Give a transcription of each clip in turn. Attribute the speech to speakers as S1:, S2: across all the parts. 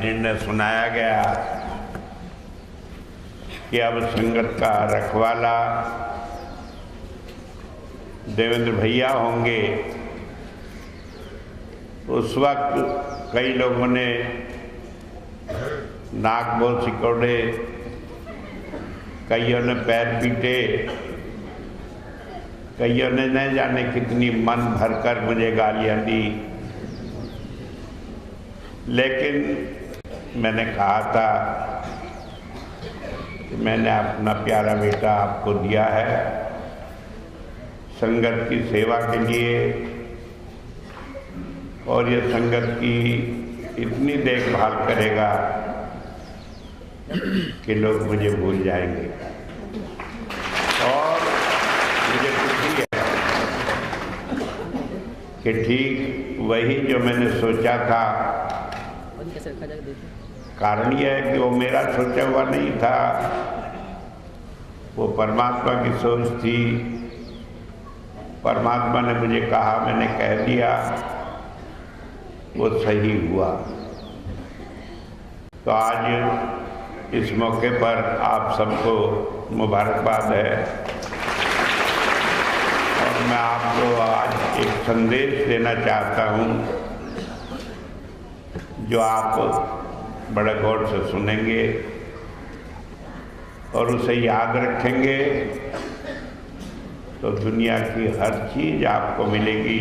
S1: निर्णय सुनाया गया कि अब संगत का रखवाला देवेंद्र भैया होंगे। उस वक्त कई लोगों ने नाक बोल सिकोड़े, कईयों ने पैर पीटे, कईयों ने न जाने कितनी मन भरकर मुझे गालियां दी। लेकिन मैंने कहा था कि मैंने अपना प्यारा बेटा आपको दिया है संगत की सेवा के लिए, और ये संगत की इतनी देखभाल करेगा कि लोग मुझे भूल जाएंगे। और मुझे खुशी है कि ठीक वही जो मैंने सोचा था, कारण यह है कि वो मेरा सोचा हुआ नहीं था, वो परमात्मा की सोच थी। परमात्मा ने मुझे कहा, मैंने कह दिया, वो सही हुआ। तो आज इस मौके पर आप सबको मुबारकबाद है, और मैं आपको आज एक संदेश देना चाहता हूँ जो आप बड़े गौर से सुनेंगे और उसे याद रखेंगे तो दुनिया की हर चीज़ आपको मिलेगी,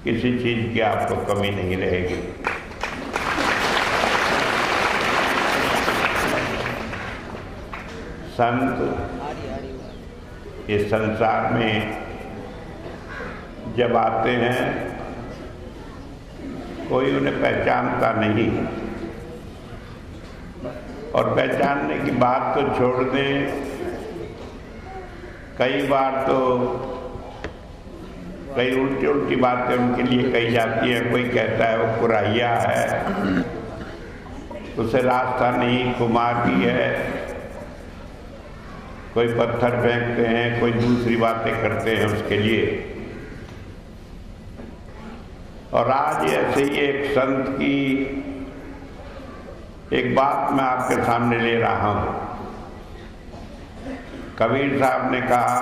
S1: किसी चीज़ की आपको कमी नहीं रहेगी। संत इस संसार में जब आते हैं कोई उन्हें पहचानता नहीं, और पहचानने की बात तो छोड़ दें, कई बार तो कई उल्टी उल्टी बातें उनके लिए कही जाती हैं। कोई कहता है वो कुराहिया है, उसे रास्ता नहीं, कुमारी है, कोई पत्थर फेंकते हैं, कोई दूसरी बातें करते हैं उसके लिए। और आज ऐसे ही एक संत की एक बात मैं आपके सामने ले रहा हूँ। कबीर साहब ने कहा,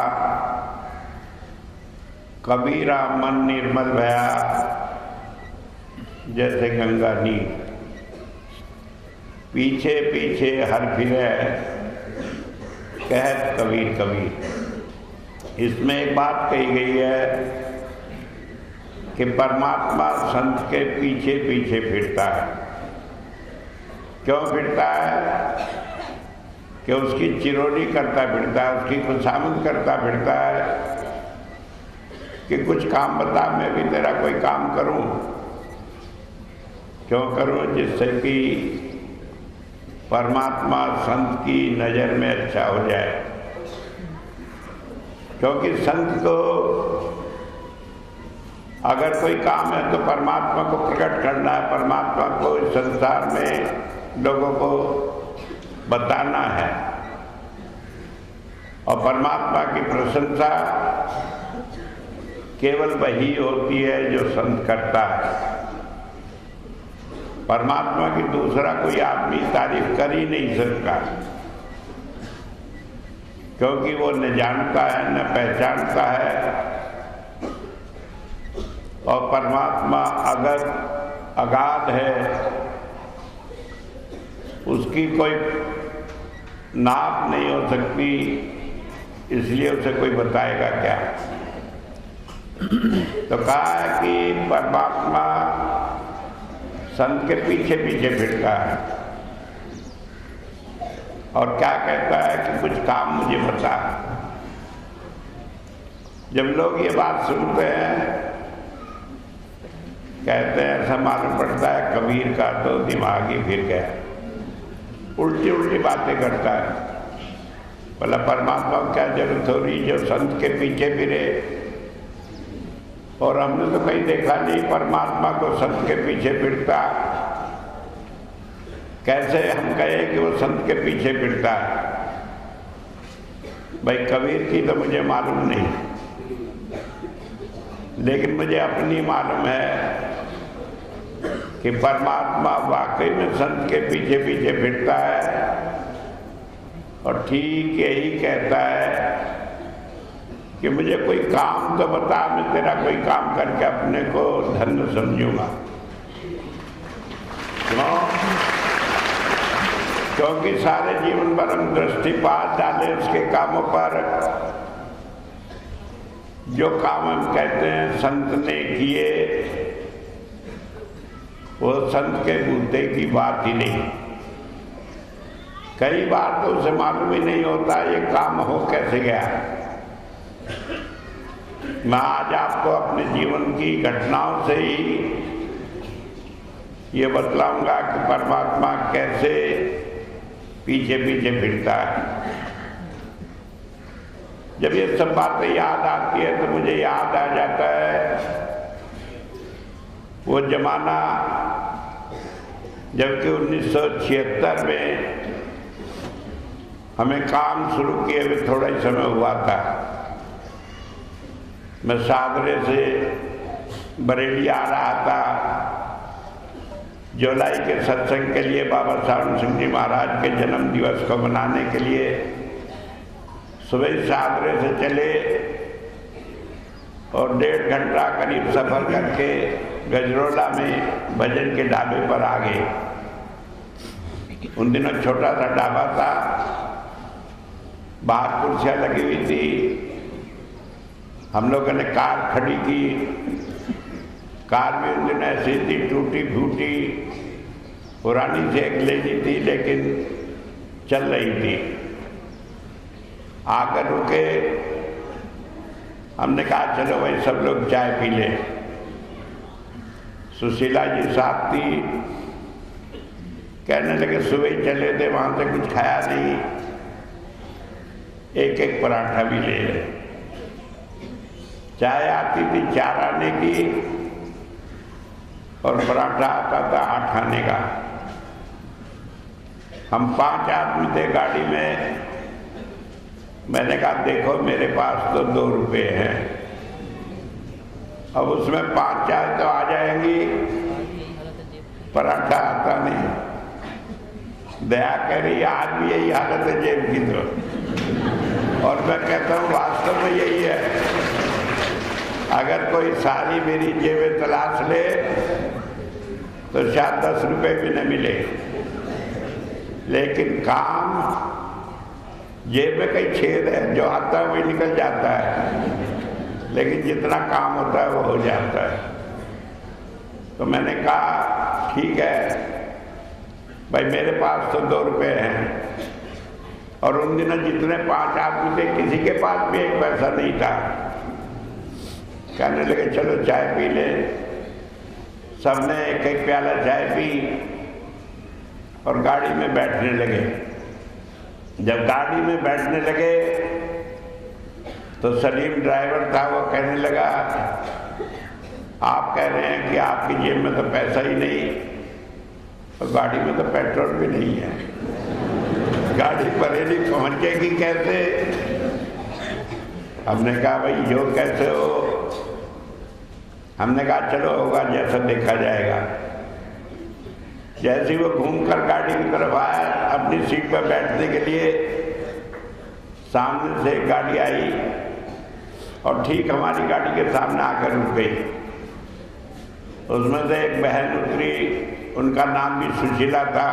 S1: कबीरा मन निर्मल भया जैसे गंगा नीर, पीछे पीछे हर फिरे कहत कबीर कबीर। इसमें एक बात कही गई है कि परमात्मा संत के पीछे पीछे फिरता है। क्यों फिरता है? कि उसकी चिरौरी करता फिरता है, उसकी खुशामद करता फिरता है कि कुछ काम बता, मैं भी तेरा कोई काम करूं। क्यों करूं? जिससे कि परमात्मा संत की नज़र में अच्छा हो जाए। क्योंकि संत को अगर कोई काम है तो परमात्मा को प्रकट करना है, परमात्मा को इस संसार में लोगों को बताना है, और परमात्मा की प्रशंसा केवल वही होती है जो संत करता है। परमात्मा की दूसरा कोई आदमी तारीफ कर ही नहीं सकता, क्योंकि वो न जानता है न पहचानता है। और परमात्मा अगर अगाध है, उसकी कोई नाप नहीं हो सकती, इसलिए उसे कोई बताएगा क्या। तो कहा है कि परमात्मा संत के पीछे पीछे फिरता है, और क्या कहता है कि कुछ काम मुझे बता। जब लोग ये बात सुनते हैं, कहते हैं, ऐसा मालूम पड़ता है कबीर का तो दिमाग ही फिर गया, उल्टी उल्टी बातें करता है। भला परमात्मा को क्या जरूरत हो रही जो संत के पीछे फिरे? और हमने तो कहीं देखा नहीं परमात्मा को संत के पीछे फिरता। कैसे हम कहें कि वो संत के पीछे फिरता है? भाई कबीर की तो मुझे मालूम नहीं, लेकिन मुझे अपनी मालूम है कि परमात्मा वाकई में संत के पीछे पीछे फिरता है और ठीक यही कहता है कि मुझे कोई काम तो बता, मैं तेरा कोई काम करके अपने को धन्य समझूंगा। क्यों? क्योंकि सारे जीवन भर हम दृष्टिपात डाले उसके कामों पर, जो काम हम कहते हैं संत ने किए, वो संत के बूते की बात ही नहीं। कई बार तो उसे मालूम ही नहीं होता ये काम हो कैसे गया। मैं आज आपको अपने जीवन की घटनाओं से ही ये बतलाऊंगा कि परमात्मा कैसे पीछे पीछे फिरता है। जब ये सब बातें याद आती है तो मुझे याद आ जाता है वो जमाना जबकि 1976 में हमें काम शुरू किए हुए थोड़ा ही समय हुआ था। मैं सादरे से बरेली आ रहा था जुलाई के सत्संग के लिए, बाबा सावन सिंह जी महाराज के जन्म दिवस को मनाने के लिए। सुबह सादरे से चले और 1.5 घंटा करीब सफर करके गजरोला में भजन के ढाबे पर आ गए। उन दिनों छोटा सा ढाबा था, बाहर कुर्सियाँ लगी हुई थी। हम लोगों ने कार खड़ी की। कार भी उन दिन ऐसी थी, टूटी फूटी पुरानी से एक लेनी थी, लेकिन चल रही थी। आकर रुके, हमने कहा चलो भाई सब लोग चाय पी ले। सुशीला जी साथ थी, कहने लगे सुबह ही चले थे, वहां से कुछ खाया नहीं, एक एक पराठा भी ले ले। चाय आती थी 4 आने की और पराठा आता था 8 आने का। हम 5 आदमी थे गाड़ी में। मैंने कहा देखो मेरे पास तो 2 रुपए हैं, अब उसमें 5 चाय तो आ जाएंगी, पराठा आता नहीं। दया कह रही आज भी यही हालत है जेब की तो। और मैं कहता हूँ वास्तव में यही है। अगर कोई सारी मेरी जेबें तलाश ले तो शायद 10 रुपए भी न मिले, लेकिन काम जेब में कई छेद है, जो आता है वही निकल जाता है, लेकिन जितना काम होता है वो हो जाता है। तो मैंने कहा ठीक है भाई, मेरे पास तो 2 रुपए हैं। और उन दिनों जितने 5 आदमी थे किसी के पास भी 1 पैसा नहीं था। कहने लगे चलो चाय पी ले। सबने 1-1 प्याला चाय पी और गाड़ी में बैठने लगे। जब गाड़ी में बैठने लगे तो सलीम ड्राइवर था, वो कहने लगा आप कह रहे हैं कि आपकी जेब में तो पैसा ही नहीं और गाड़ी में तो पेट्रोल भी नहीं है, गाड़ी बरेली पहुंचेगी कैसे? हमने कहा भाई जो कैसे हो। हमने कहा चलो होगा जैसा देखा जाएगा। जैसे ही वो घूमकर गाड़ी की तरफ आया अपनी सीट पर बैठने के लिए, सामने से एक गाड़ी आई और ठीक हमारी गाड़ी के सामने आकर रुक गई। उसमें से एक बहन उतरी, उनका नाम भी सुशीला था,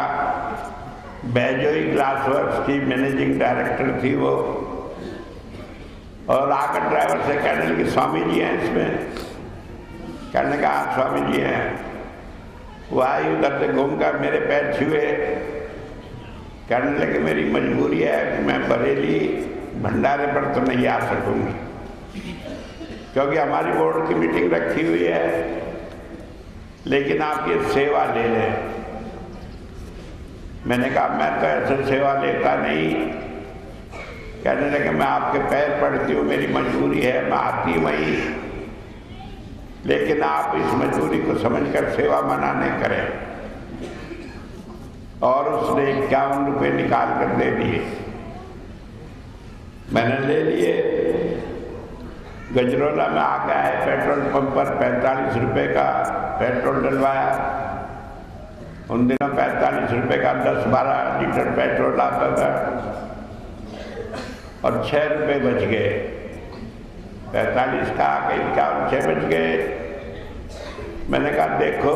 S1: बैजोई ग्लास वर्क्स की मैनेजिंग डायरेक्टर थी वो। और आकर ड्राइवर से कहने लगी स्वामी जी हैं इसमें? कहने का आप स्वामी जी हैं। वो आई, उधर से घूमकर मेरे पैर छुए, कहने लगे मेरी मजबूरी है कि मैं बरेली भंडारे पर तो नहीं आ सकूंगी क्योंकि हमारी बोर्ड की मीटिंग रखी हुई है, लेकिन आप ये सेवा ले लें। मैंने कहा मैं तो ऐसे सेवा लेता नहीं। कहने लगे मैं आपके पैर पड़ती हूँ, मेरी मजबूरी है, मैं आती वहीं, लेकिन आप इस मजबूरी को समझकर सेवा मना नहीं करें। और उसने 51 रुपये निकाल कर दे दिए। मैंने ले लिए। गजरोला में आ गया है पेट्रोल पंप पर 45 रुपये का पेट्रोल डलवाया। उन दिनों 45 रुपए का 10-12 लीटर पेट्रोल आता था और 6 रुपए बच गए। 45 का आके 6 बच गए। मैंने कहा देखो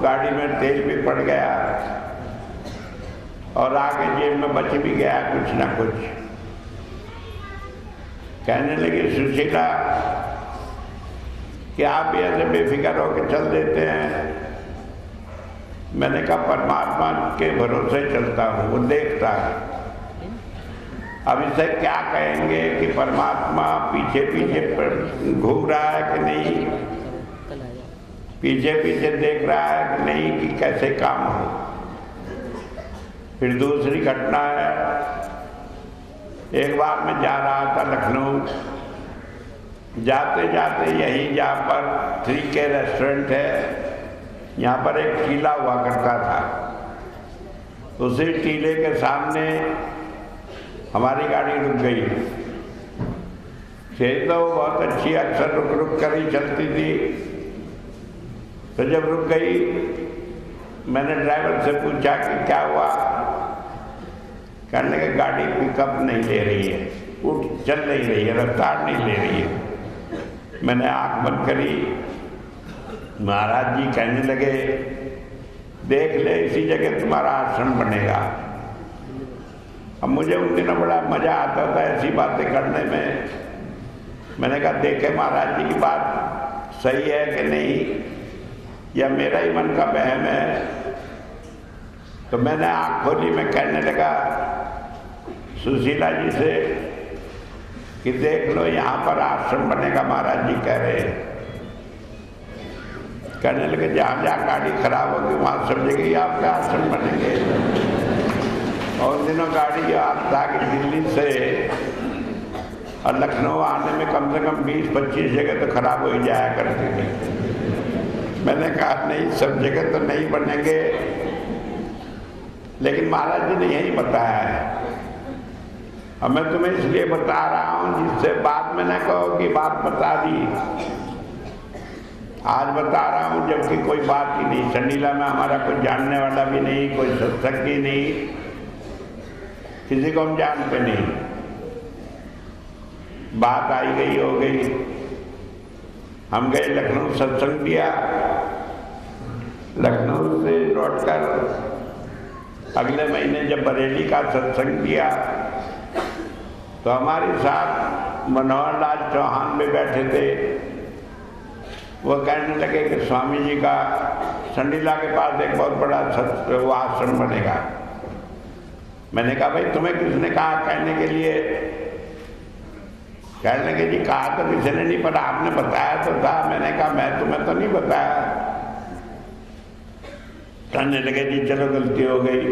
S1: गाड़ी में तेल भी पड़ गया और आगे जेब में बच भी गया कुछ ना कुछ। कहने लगी सुशीला कि आप भी ऐसे बेफिक्र होकर चल देते हैं। मैंने कहा परमात्मा के भरोसे चलता हूँ, वो देखता है। अब इसे क्या कहेंगे कि परमात्मा पीछे पीछे घूम रहा है कि नहीं, पीछे पीछे देख रहा है कि नहीं कि कैसे काम हो। फिर दूसरी घटना है, एक बार मैं जा रहा था लखनऊ, जाते जाते यही जहाँ पर 3K रेस्टोरेंट है, यहाँ पर एक टीला हुआ करता था। उसी टीले के सामने हमारी गाड़ी रुक गई। से तो बहुत अच्छी, अक्सर रुक रुक कर ही चलती थी। तो जब रुक गई मैंने ड्राइवर से पूछा कि क्या हुआ। कहने लगे गाड़ी पिकअप नहीं ले रही है, उठ चल नहीं रही है, रफ्तार नहीं ले रही है। मैंने आंख बंद करी। महाराज जी कहने लगे देख ले इसी जगह तुम्हारा आश्रम बनेगा। अब मुझे उन दिनों बड़ा मजा आता था ऐसी बातें करने में। मैंने कहा देखे महाराज जी की बात सही है कि नहीं, या मेरा ही मन का वहम है। तो मैंने आंख खोली, मैं कहने लगा सुशीला जी से कि देख लो यहाँ पर आश्रम बनेगा, महाराज जी कह रहे हैं। कहने लगे जहाँ जहाँ गाड़ी खराब होगी वहाँ सब जगह ही आपके आश्रम बनेंगे। और उन दिनों गाड़ी आता कि दिल्ली से और लखनऊ आने में कम से कम 20-25 जगह तो खराब हो ही जाया करती थी। मैंने कहा नहीं, सब जगह तो नहीं बनेंगे, लेकिन महाराज जी ने यही बताया है। अब मैं तुम्हें इसलिए बता रहा हूँ जिससे बाद में न कहो कि बात बता दी। आज बता रहा हूँ जबकि कोई बात ही नहीं। चंडीला में हमारा कोई जानने वाला भी नहीं, कोई सत्संग ही नहीं, किसी को हम जानते नहीं। बात आई गई हो गई। हम गए लखनऊ, सत्संग दिया। लखनऊ से लौटकर अगले महीने जब बरेली का सत्संग दिया तो हमारे साथ मनोहर लाल चौहान भी बैठे थे। वो कहने लगे कि स्वामी जी का चंडीला के पास एक बहुत बड़ा वो आश्रम बनेगा। मैंने कहा भाई तुम्हें किसने कहा कहने के लिए। कहने लगे जी कहा तो किसी ने नहीं, पर आपने बताया तो था। मैंने कहा मैं तुम्हें तो नहीं बताया। कहने लगे जी चलो गलती हो गई।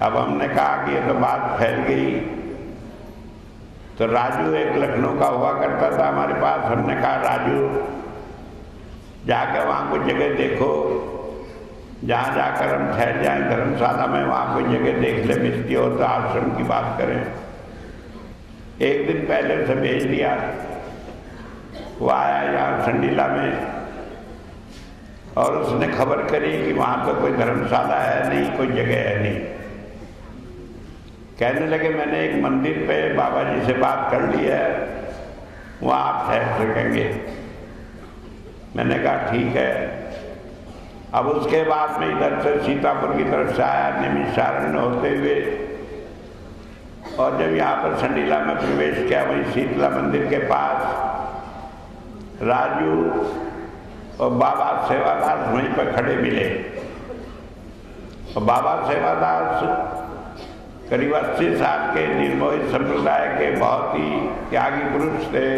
S1: अब हमने कहा कि ये तो बात फैल गई। तो राजू एक लखनऊ का हुआ करता था हमारे पास। हमने कहा राजू जाकर वहाँ कोई जगह देखो जहाँ जाकर हम ठहर जाएं धर्मशाला में, वहाँ कोई जगह देख ले, मिलती हो तो आश्रम की बात करें। एक दिन पहले से भेज दिया। वो आया यहाँ चंडीला में और उसने खबर करी कि वहाँ तो कोई धर्मशाला है नहीं, कोई जगह है नहीं। कहने लगे मैंने एक मंदिर पे बाबा जी से बात कर ली है, वहाँ आप ठहर सकेंगे। मैंने कहा ठीक है। अब उसके बाद में इधर से सीतापुर की तरफ से आया निमिषारण्य होते हुए, और जब यहाँ पर चंडीला में प्रवेश किया वहीं शीतला मंदिर के पास राजू और बाबा सेवादास वहीं पर खड़े मिले। और बाबा सेवादास करीब 80 साल के निर्मोही संप्रदाय के बहुत ही त्यागी पुरुष थे।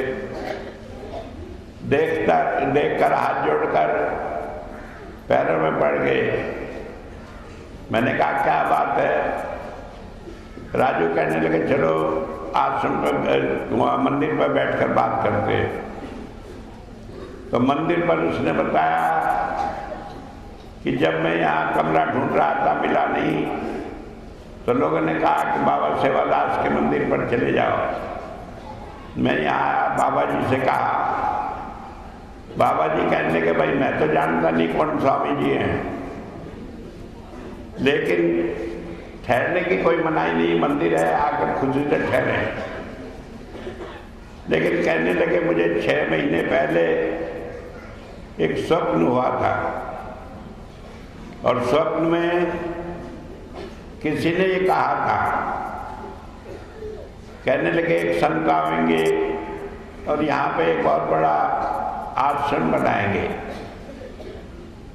S1: देखकर हाथ जोड़कर पैरों में पड़ गए। मैंने कहा क्या बात है। राजू कहने लगे चलो आश्रम पर मंदिर पर बैठकर बात करते। तो मंदिर पर उसने बताया कि जब मैं यहाँ कमरा ढूंढ रहा था मिला नहीं, तो लोगों ने कहा कि बाबा सेवादास के मंदिर पर चले जाओ। मैं यहाँ आया, बाबा जी से कहा। बाबा जी कहने लगे भाई मैं तो जानता नहीं कौन स्वामी जी हैं। लेकिन ठहरने की कोई मनाही नहीं, मंदिर है, आकर खुशी से ठहरे। लेकिन कहने लगे मुझे 6 महीने पहले एक स्वप्न हुआ था और स्वप्न में किसी ने ये कहा था, कहने लगे एक संत आएंगे और यहाँ पे एक बहुत बड़ा आश्रम बनाएंगे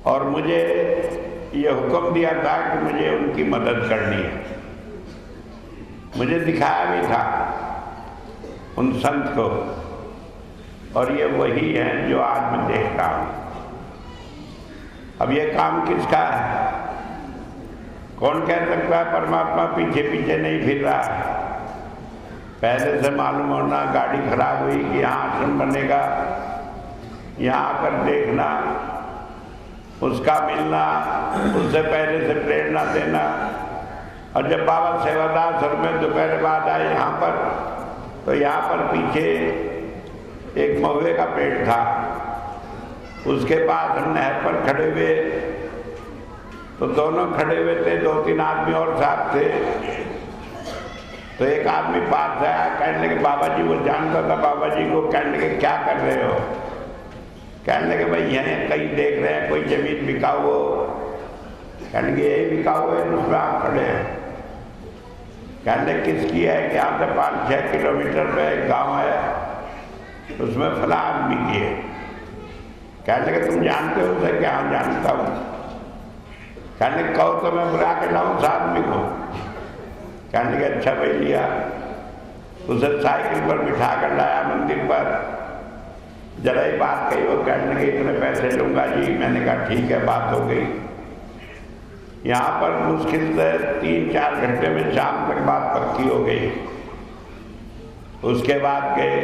S1: और मुझे ये हुक्म दिया था कि मुझे उनकी मदद करनी है। मुझे दिखाया भी था उन संत को और ये वही हैं जो आज मैं देख रहा हूँ। अब ये काम किसका है? कौन कह सकता है परमात्मा पीछे पीछे नहीं फिर रहा है? पहले से मालूम होना, गाड़ी खराब हुई कि यहाँ आश्रम बनेगा, यहाँ आकर देखना, उसका मिलना, उससे पहले से प्रेरणा देना। और जब बाबा सेवादार सर में दोपहर बाद आए यहाँ पर, तो यहाँ पर पीछे एक महुए का पेड़ था, उसके पास हम नहर पर खड़े हुए, तो दोनों खड़े हुए थे, 2-3 आदमी और साथ थे। तो एक आदमी पास आया, कहने लगे बाबा जी, वो जानता था बाबा जी को, कहने लगे क्या कर रहे हो? कहने लगे भाई यहाँ कहीं देख रहे हैं कोई जमीन बिका हो। कहने लगे यही बिका हुआ है उसमें आप खड़े हैं। कहने लगे किसकी है? कि यहाँ से 5-6 किलोमीटर पे एक गाँव है, उसमें फला आदमी की है। कहने लगे तुम जानते हो उसे? क्या हाँ जानता हूँ। कहने लगे कहो तो मैं बुला के लाऊं उस आदमी को। कहने लगे अच्छा भाई लिया, उसे साइकिल पर बिठा कर लाया मंदिर पर। जरा ही बात कही, वो कहने लगे इतने पैसे लूँगा जी। मैंने कहा ठीक है, बात हो गई। यहाँ पर मुश्किल से 3-4 घंटे में शाम तक बात पक्की हो गई। उसके बाद गए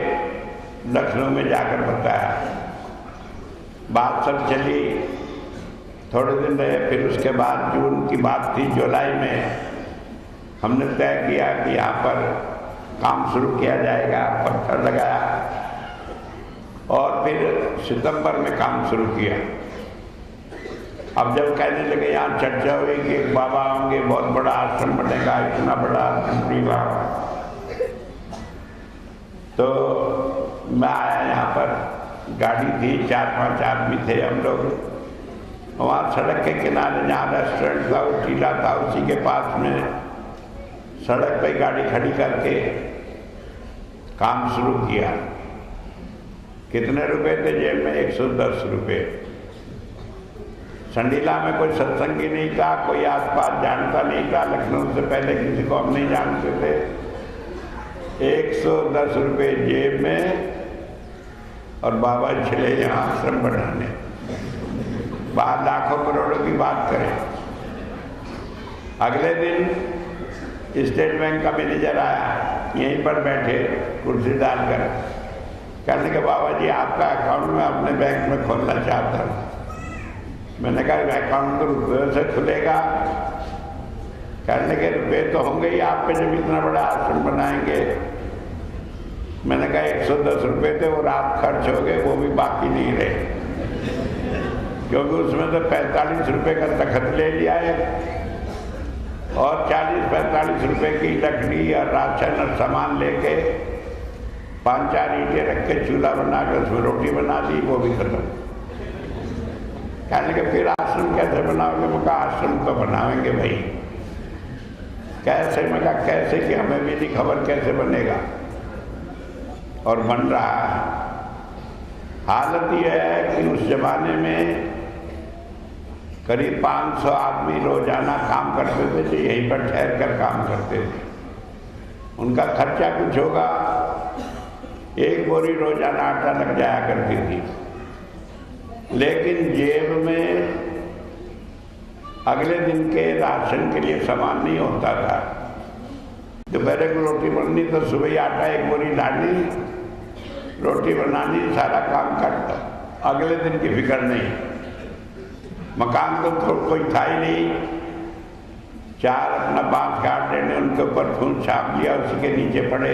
S1: लखनऊ में जाकर बताया, बात सब चली, थोड़े दिन रहे। फिर उसके बाद जून की बात थी, जुलाई में हमने तय किया कि यहाँ पर काम शुरू किया जाएगा। पत्थर लगाया और फिर सितंबर में काम शुरू किया। अब जब कहने लगे यहाँ चर्चा हुई कि एक बाबा होंगे, बहुत बड़ा आश्रम बनेगा, इतना बड़ा परिवार, तो मैं आया यहाँ पर। गाड़ी थी, 4-5 आदमी थे हम लोग। वहाँ सड़क के किनारे जहाँ रेस्टोरेंट था, वो टीला था, उसी के पास में सड़क पे गाड़ी खड़ी करके काम शुरू किया। कितने रुपए थे जेब में? 110 रुपये। संडीला में कोई सत्संगी नहीं था, कोई आसपास जानता नहीं था, लखनऊ से पहले किसी को हम नहीं जानते थे। 110 रुपये जेब में और बाबा चले यहाँ आश्रम बनाने। बाहर लाखों करोड़ों की बात करें। अगले दिन स्टेट बैंक का मैनेजर आया, यहीं पर बैठे कुर्सी डालकर। कहने के बाबा जी आपका अकाउंट में अपने बैंक में खोलना चाहता हूँ। मैंने कहा अकाउंट तो रुपये से खुलेगा। कहने के रुपये तो होंगे ही आप पे जब इतना बड़ा आश्रम बनाएंगे। मैंने कहा 110 रुपये थे, वो रात खर्च हो गए, वो भी बाकी नहीं रहे, क्योंकि उसमें तो 45 रुपये का तखत ले लिया है और 40-45 रुपये की लकड़ी और राशन और सामान लेके 5-4 ईंटें रख के चूल्हा बनाकर उसमें रोटी बना दी, वो भी खत्म। कहने के फिर आश्रम कैसे बनाओगे? मैं कहा आश्रम तो बनाएंगे भाई। कैसे? मैं कहा कैसे कि हमें भी नहीं खबर कैसे बनेगा, और बन रहा है। हालत यह है कि उस जमाने में करीब 500 आदमी रोजाना काम करते थे, जो यहीं पर ठहर कर काम करते थे। उनका खर्चा कुछ होगा, 1 बोरी रोजाना आटा लग जाया करती थी। लेकिन जेब में अगले दिन के राशन के लिए सामान नहीं होता था। दोपहर को रोटी बननी तो सुबह ही आटा 1 बोरी लानी, रोटी बनानी, सारा काम करता। अगले दिन की फिक्र नहीं। मकान तो कोई था ही नहीं। 4 अपना बांस काट लेने, उनके ऊपर फूल छाप लिया, उसी के नीचे पड़े,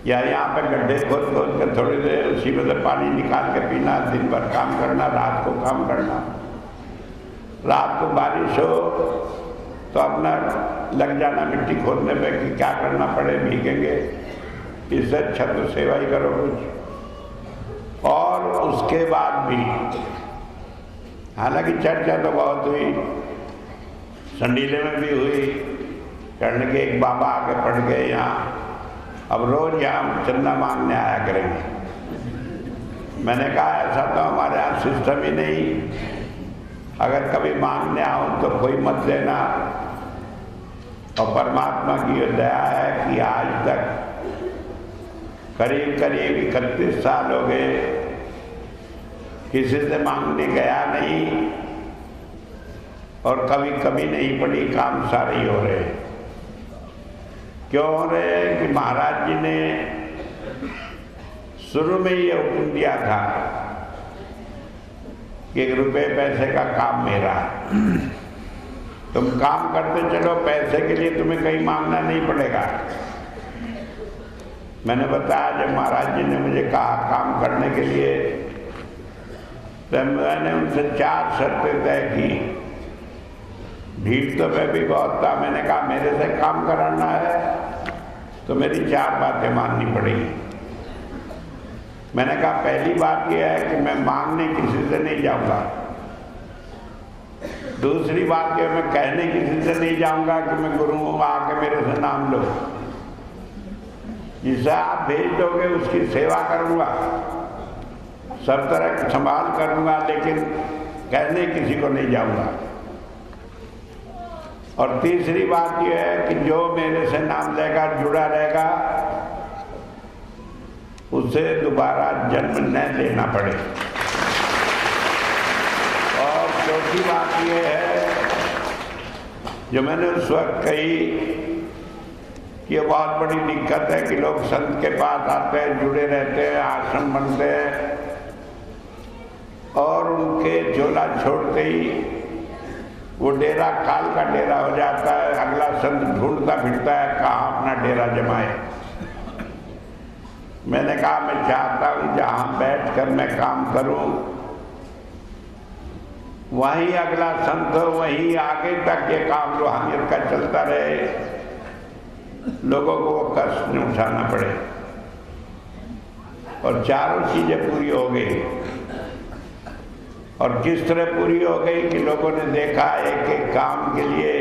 S1: या यहाँ पे गड्ढे खोद खोद कर थोड़ी देर उसी में से पानी निकाल के पीना, दिन भर काम करना, रात को काम करना। रात को बारिश हो तो अपना लग जाना मिट्टी खोदने पे कि क्या करना पड़े, भीगेंगे, इससे अच्छा तो सेवा ही करो कुछ। और उसके बाद भी हालांकि चर्चा तो बहुत हुई, संडीले में भी हुई, करने के एक बाबा आके पढ़ गए यहाँ, अब रोज यहाँ चंदा मांगने आया करेंगे। मैंने कहा ऐसा तो हमारे यहाँ सिस्टम ही नहीं, अगर कभी मांगने आऊँ तो कोई मत लेना। और परमात्मा की ये दया है कि आज तक करीब करीब 31 साल हो गए, किसी से मांगने गया नहीं और कभी कभी नहीं पड़ी, काम सारे ही हो रहे। क्यों हो रहे हैं कि महाराज जी ने शुरू में ये हुक्म दिया था कि 1 रुपये पैसे का काम मेरा, तुम काम करते चलो, पैसे के लिए तुम्हें कहीं मांगना नहीं पड़ेगा। मैंने बताया जब महाराज जी ने मुझे कहा काम करने के लिए, तो मैंने उनसे 4 शर्तें तय की। भीड़ तो मैं भी बहुत था, मैंने कहा मेरे से काम कराना है तो मेरी 4 बातें माननी पड़ेगी। मैंने कहा पहली बात यह है कि मैं मांगने किसी से नहीं जाऊंगा। दूसरी बात यह, मैं कहने किसी से नहीं जाऊंगा कि मैं गुरु हूं, आके मेरे से नाम लो। जिसे आप भेज दोगे उसकी सेवा करूंगा, सब तरह संभाल करूंगा, लेकिन कहने किसी को नहीं जाऊंगा। और तीसरी बात यह है कि जो मेरे से नाम लेगा, जुड़ा रहेगा, उसे दोबारा जन्म न लेना पड़े। और चौथी बात यह है जो मैंने उस वक्त कही कि ये बहुत बड़ी दिक्कत है कि लोग संत के पास आते हैं, जुड़े रहते हैं, आश्रम बनते हैं और उनके झोला छोड़ते ही वो डेरा काल का डेरा हो जाता है। अगला संत ढूंढता फिरता है कहाँ अपना डेरा जमाए। मैंने कहा मैं चाहता हूँ जहाँ बैठकर मैं काम करूँ वहीं अगला संत हो, वहीं आगे तक ये काम रूहानियत का चलता रहे, लोगों को वो कष्ट न उठाना पड़े। और चारों चीजें पूरी हो गई। और किस तरह पूरी हो गई कि लोगों ने देखा एक एक काम के लिए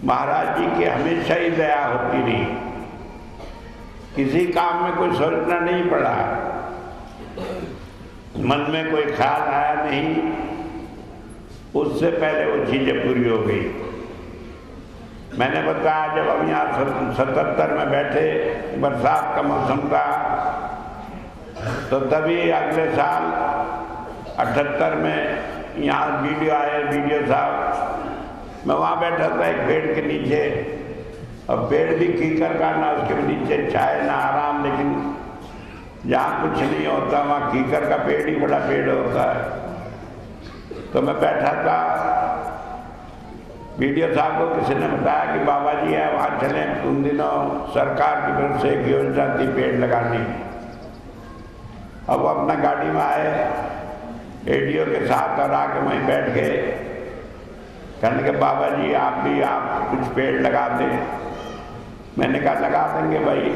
S1: महाराज जी की हमेशा ही दया होती रही। किसी काम में कोई सोचना नहीं पड़ा, मन में कोई ख्याल आया नहीं, उससे पहले वो चीजें पूरी हो गई। मैंने बताया जब हम यहाँ 77 में बैठे, बरसात का मौसम था, तो तभी अगले साल 78 में यहाँ वीडियो आए, वीडियो साहब, मैं वहाँ बैठा था एक पेड़ के नीचे, और पेड़ भी कीकर का, ना उसके नीचे छाए ना आराम, लेकिन जहाँ कुछ नहीं होता वहाँ कीकर का पेड़ ही बड़ा पेड़ होता है। तो मैं बैठा था, वीडियो साहब को किसी ने बताया कि बाबा जी है वहाँ चले, उन दिनों सरकार की तरफ से एक योजना थी पेड़ लगाने की। अब वो अपना गाड़ी में आए एडीओ के साथ और आके वहीं बैठ गए, कहने के बाबा जी आप भी आप कुछ पेड़ लगा दें। मैंने कहा लगा देंगे भाई।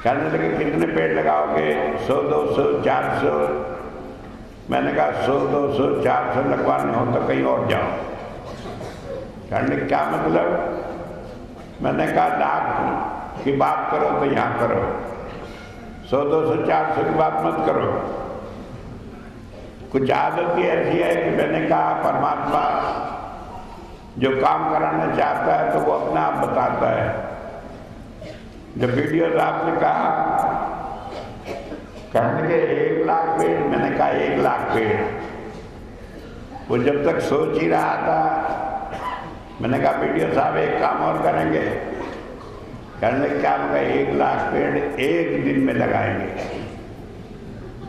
S1: कहने लगे कितने पेड़ लगाओगे? 100, 200, 400। मैंने कहा 100, 200, 400 लगवाने हो तो कहीं और जाओ। कहने क्या मतलब? मैंने कहा लाख की बात करो तो यहाँ करो, 100, 200, 400 की बात मत करो। कुछ आदत ही ऐसी है कि मैंने कहा परमात्मा जो काम कराना चाहता है तो वो अपना आप बताता है। जब वीडियो साहब ने कहा, कहने के 1 लाख पेड़, मैंने कहा 1 लाख पेड़। वो जब तक सोच ही रहा था, मैंने कहा वीडियो साहब एक काम और करेंगे। कहने क्या होगा? 1 लाख पेड़ 1 दिन में लगाएंगे।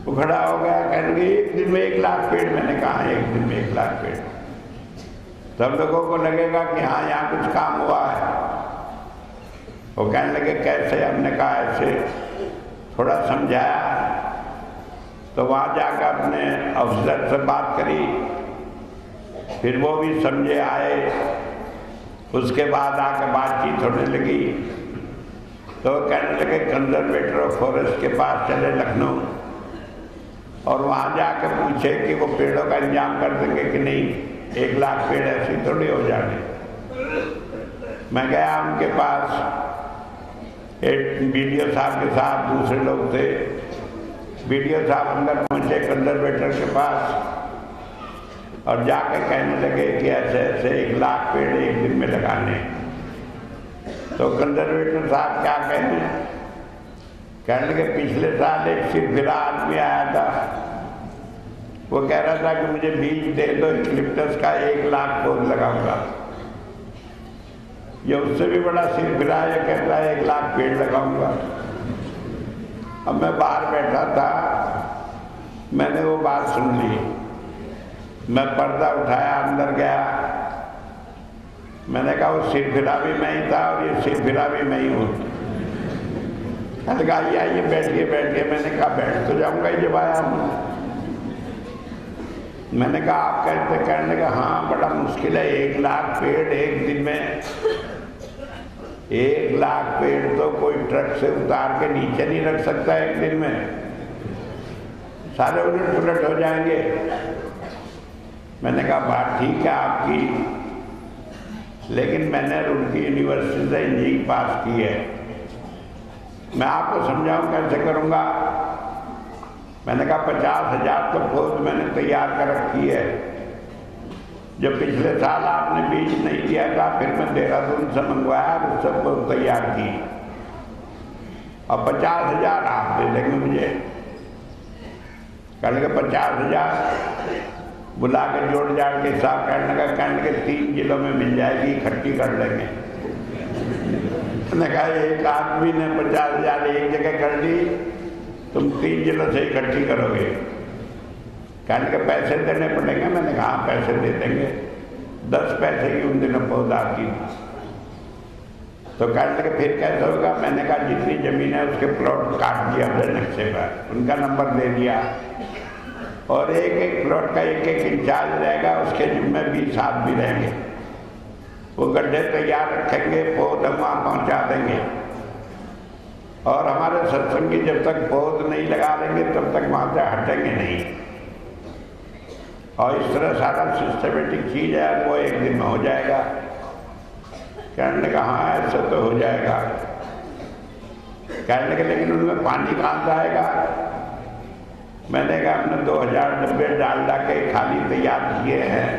S1: वो खड़ा हो गया, कहने 1 दिन में 1 लाख पेड़। मैंने कहा 1 दिन में 1 लाख पेड़। सब लोगों को लगेगा कि हाँ यहाँ कुछ काम हुआ है। वो कहने लगे कैसे? हमने कहा ऐसे। थोड़ा समझाया, तो वहाँ जाकर अपने अफसर से बात करी, फिर वो भी समझे आए। उसके बाद आकर बातचीत होने लगी तो कहने लगे कंजर्वेटर ऑफ फॉरेस्ट के पास चले लखनऊ और वहाँ जाकर पूछे कि वो पेड़ों का इंतजाम कर देंगे कि नहीं, 1 लाख पेड़ ऐसे थोड़ी हो जाने। मैं गया उनके पास, एक बीडीओ साहब के साथ दूसरे लोग थे। बीडीओ साहब अंदर पहुँचे कंजर्वेटर के पास और जाकर कहने लगे कि ऐसे ऐसे 1 लाख पेड़ 1 दिन में लगाने। तो कंजर्वेटर साहब क्या कहने लगे पिछले साल एक सिरफिरा आदमी आया था, वो कह रहा था कि मुझे बीज दे दो यूकलिप्टस का, 1 लाख पौध लगाऊंगा। ये उससे भी बड़ा सिरफिरा है, कहता है 1 लाख पेड़ लगाऊंगा। अब मैं बाहर बैठा था, मैंने वो बात सुन ली। मैं पर्दा उठाया, अंदर गया, मैंने कहा वो सिरफिरा भी मैं ही था और ये सिरफिरा भी मैं ही हूँ। कहा आइए बैठिए बैठिए। मैंने कहा बैठ तो जाऊंगा जब आया हूँ। मैंने कहा आप कहने लगा हाँ बड़ा मुश्किल है, 1 लाख पेड़ 1 दिन में। 1 लाख पेड़ तो कोई ट्रक से उतार के नीचे नहीं रख सकता 1 दिन में, सारे उलट पुलट हो जाएंगे। मैंने कहा बात ठीक है आपकी, लेकिन मैंने रुड़की यूनिवर्सिटी से इंजीनियरिंग पास की है, मैं आपको समझाऊं कैसे करूंगा। मैंने कहा 50,000 तो पौध मैंने तैयार कर रखी है, जो पिछले साल आपने बीज नहीं दिया था, फिर मैं देहरादून से मंगवाया और उससे पौध तैयार की। अब 50,000 आप दे देंगे मुझे। कहने लगे 50,000 बुला के जोड़ जाड़ के हिसाब कहने लगे 3 जिलों में मिल जाएगी, इकट्ठी कर लेंगे। मैंने कहा एक आदमी ने 50,000 एक जगह कर दी, तुम 3 जिलों से इकट्ठी करोगे। कहने के पैसे देने पड़ेंगे। मैंने कहा पैसे दे देंगे, 10 पैसे की उन दिनों पौध आती थी। तो कहने लगे फिर कैसे होगा। मैंने कहा जितनी जमीन है उसके प्लॉट काट दिया अपने नक्शे पर, उनका नंबर दे दिया और एक प्लॉट का एक इंचार्ज रहेगा, उसके जिम्मे 20 आदमी रहेंगे। वो गड्ढे तैयार रखेंगे, पौध हम वहाँ पहुँचा देंगे और हमारे सत्संगी जब तक पौध नहीं लगा लेंगे तब तक वहाँ से हटेंगे नहीं। और इस तरह सारा सिस्टमेटिक चीज है, वो 1 दिन में हो जाएगा। कहने लगा हाँ ऐसा तो हो जाएगा। कहने लगे लेकिन उनमें पानी कहाँ से आएगा। मैंने कहा हमने 2000 डब्बे डालडा के खाली तैयार किए हैं,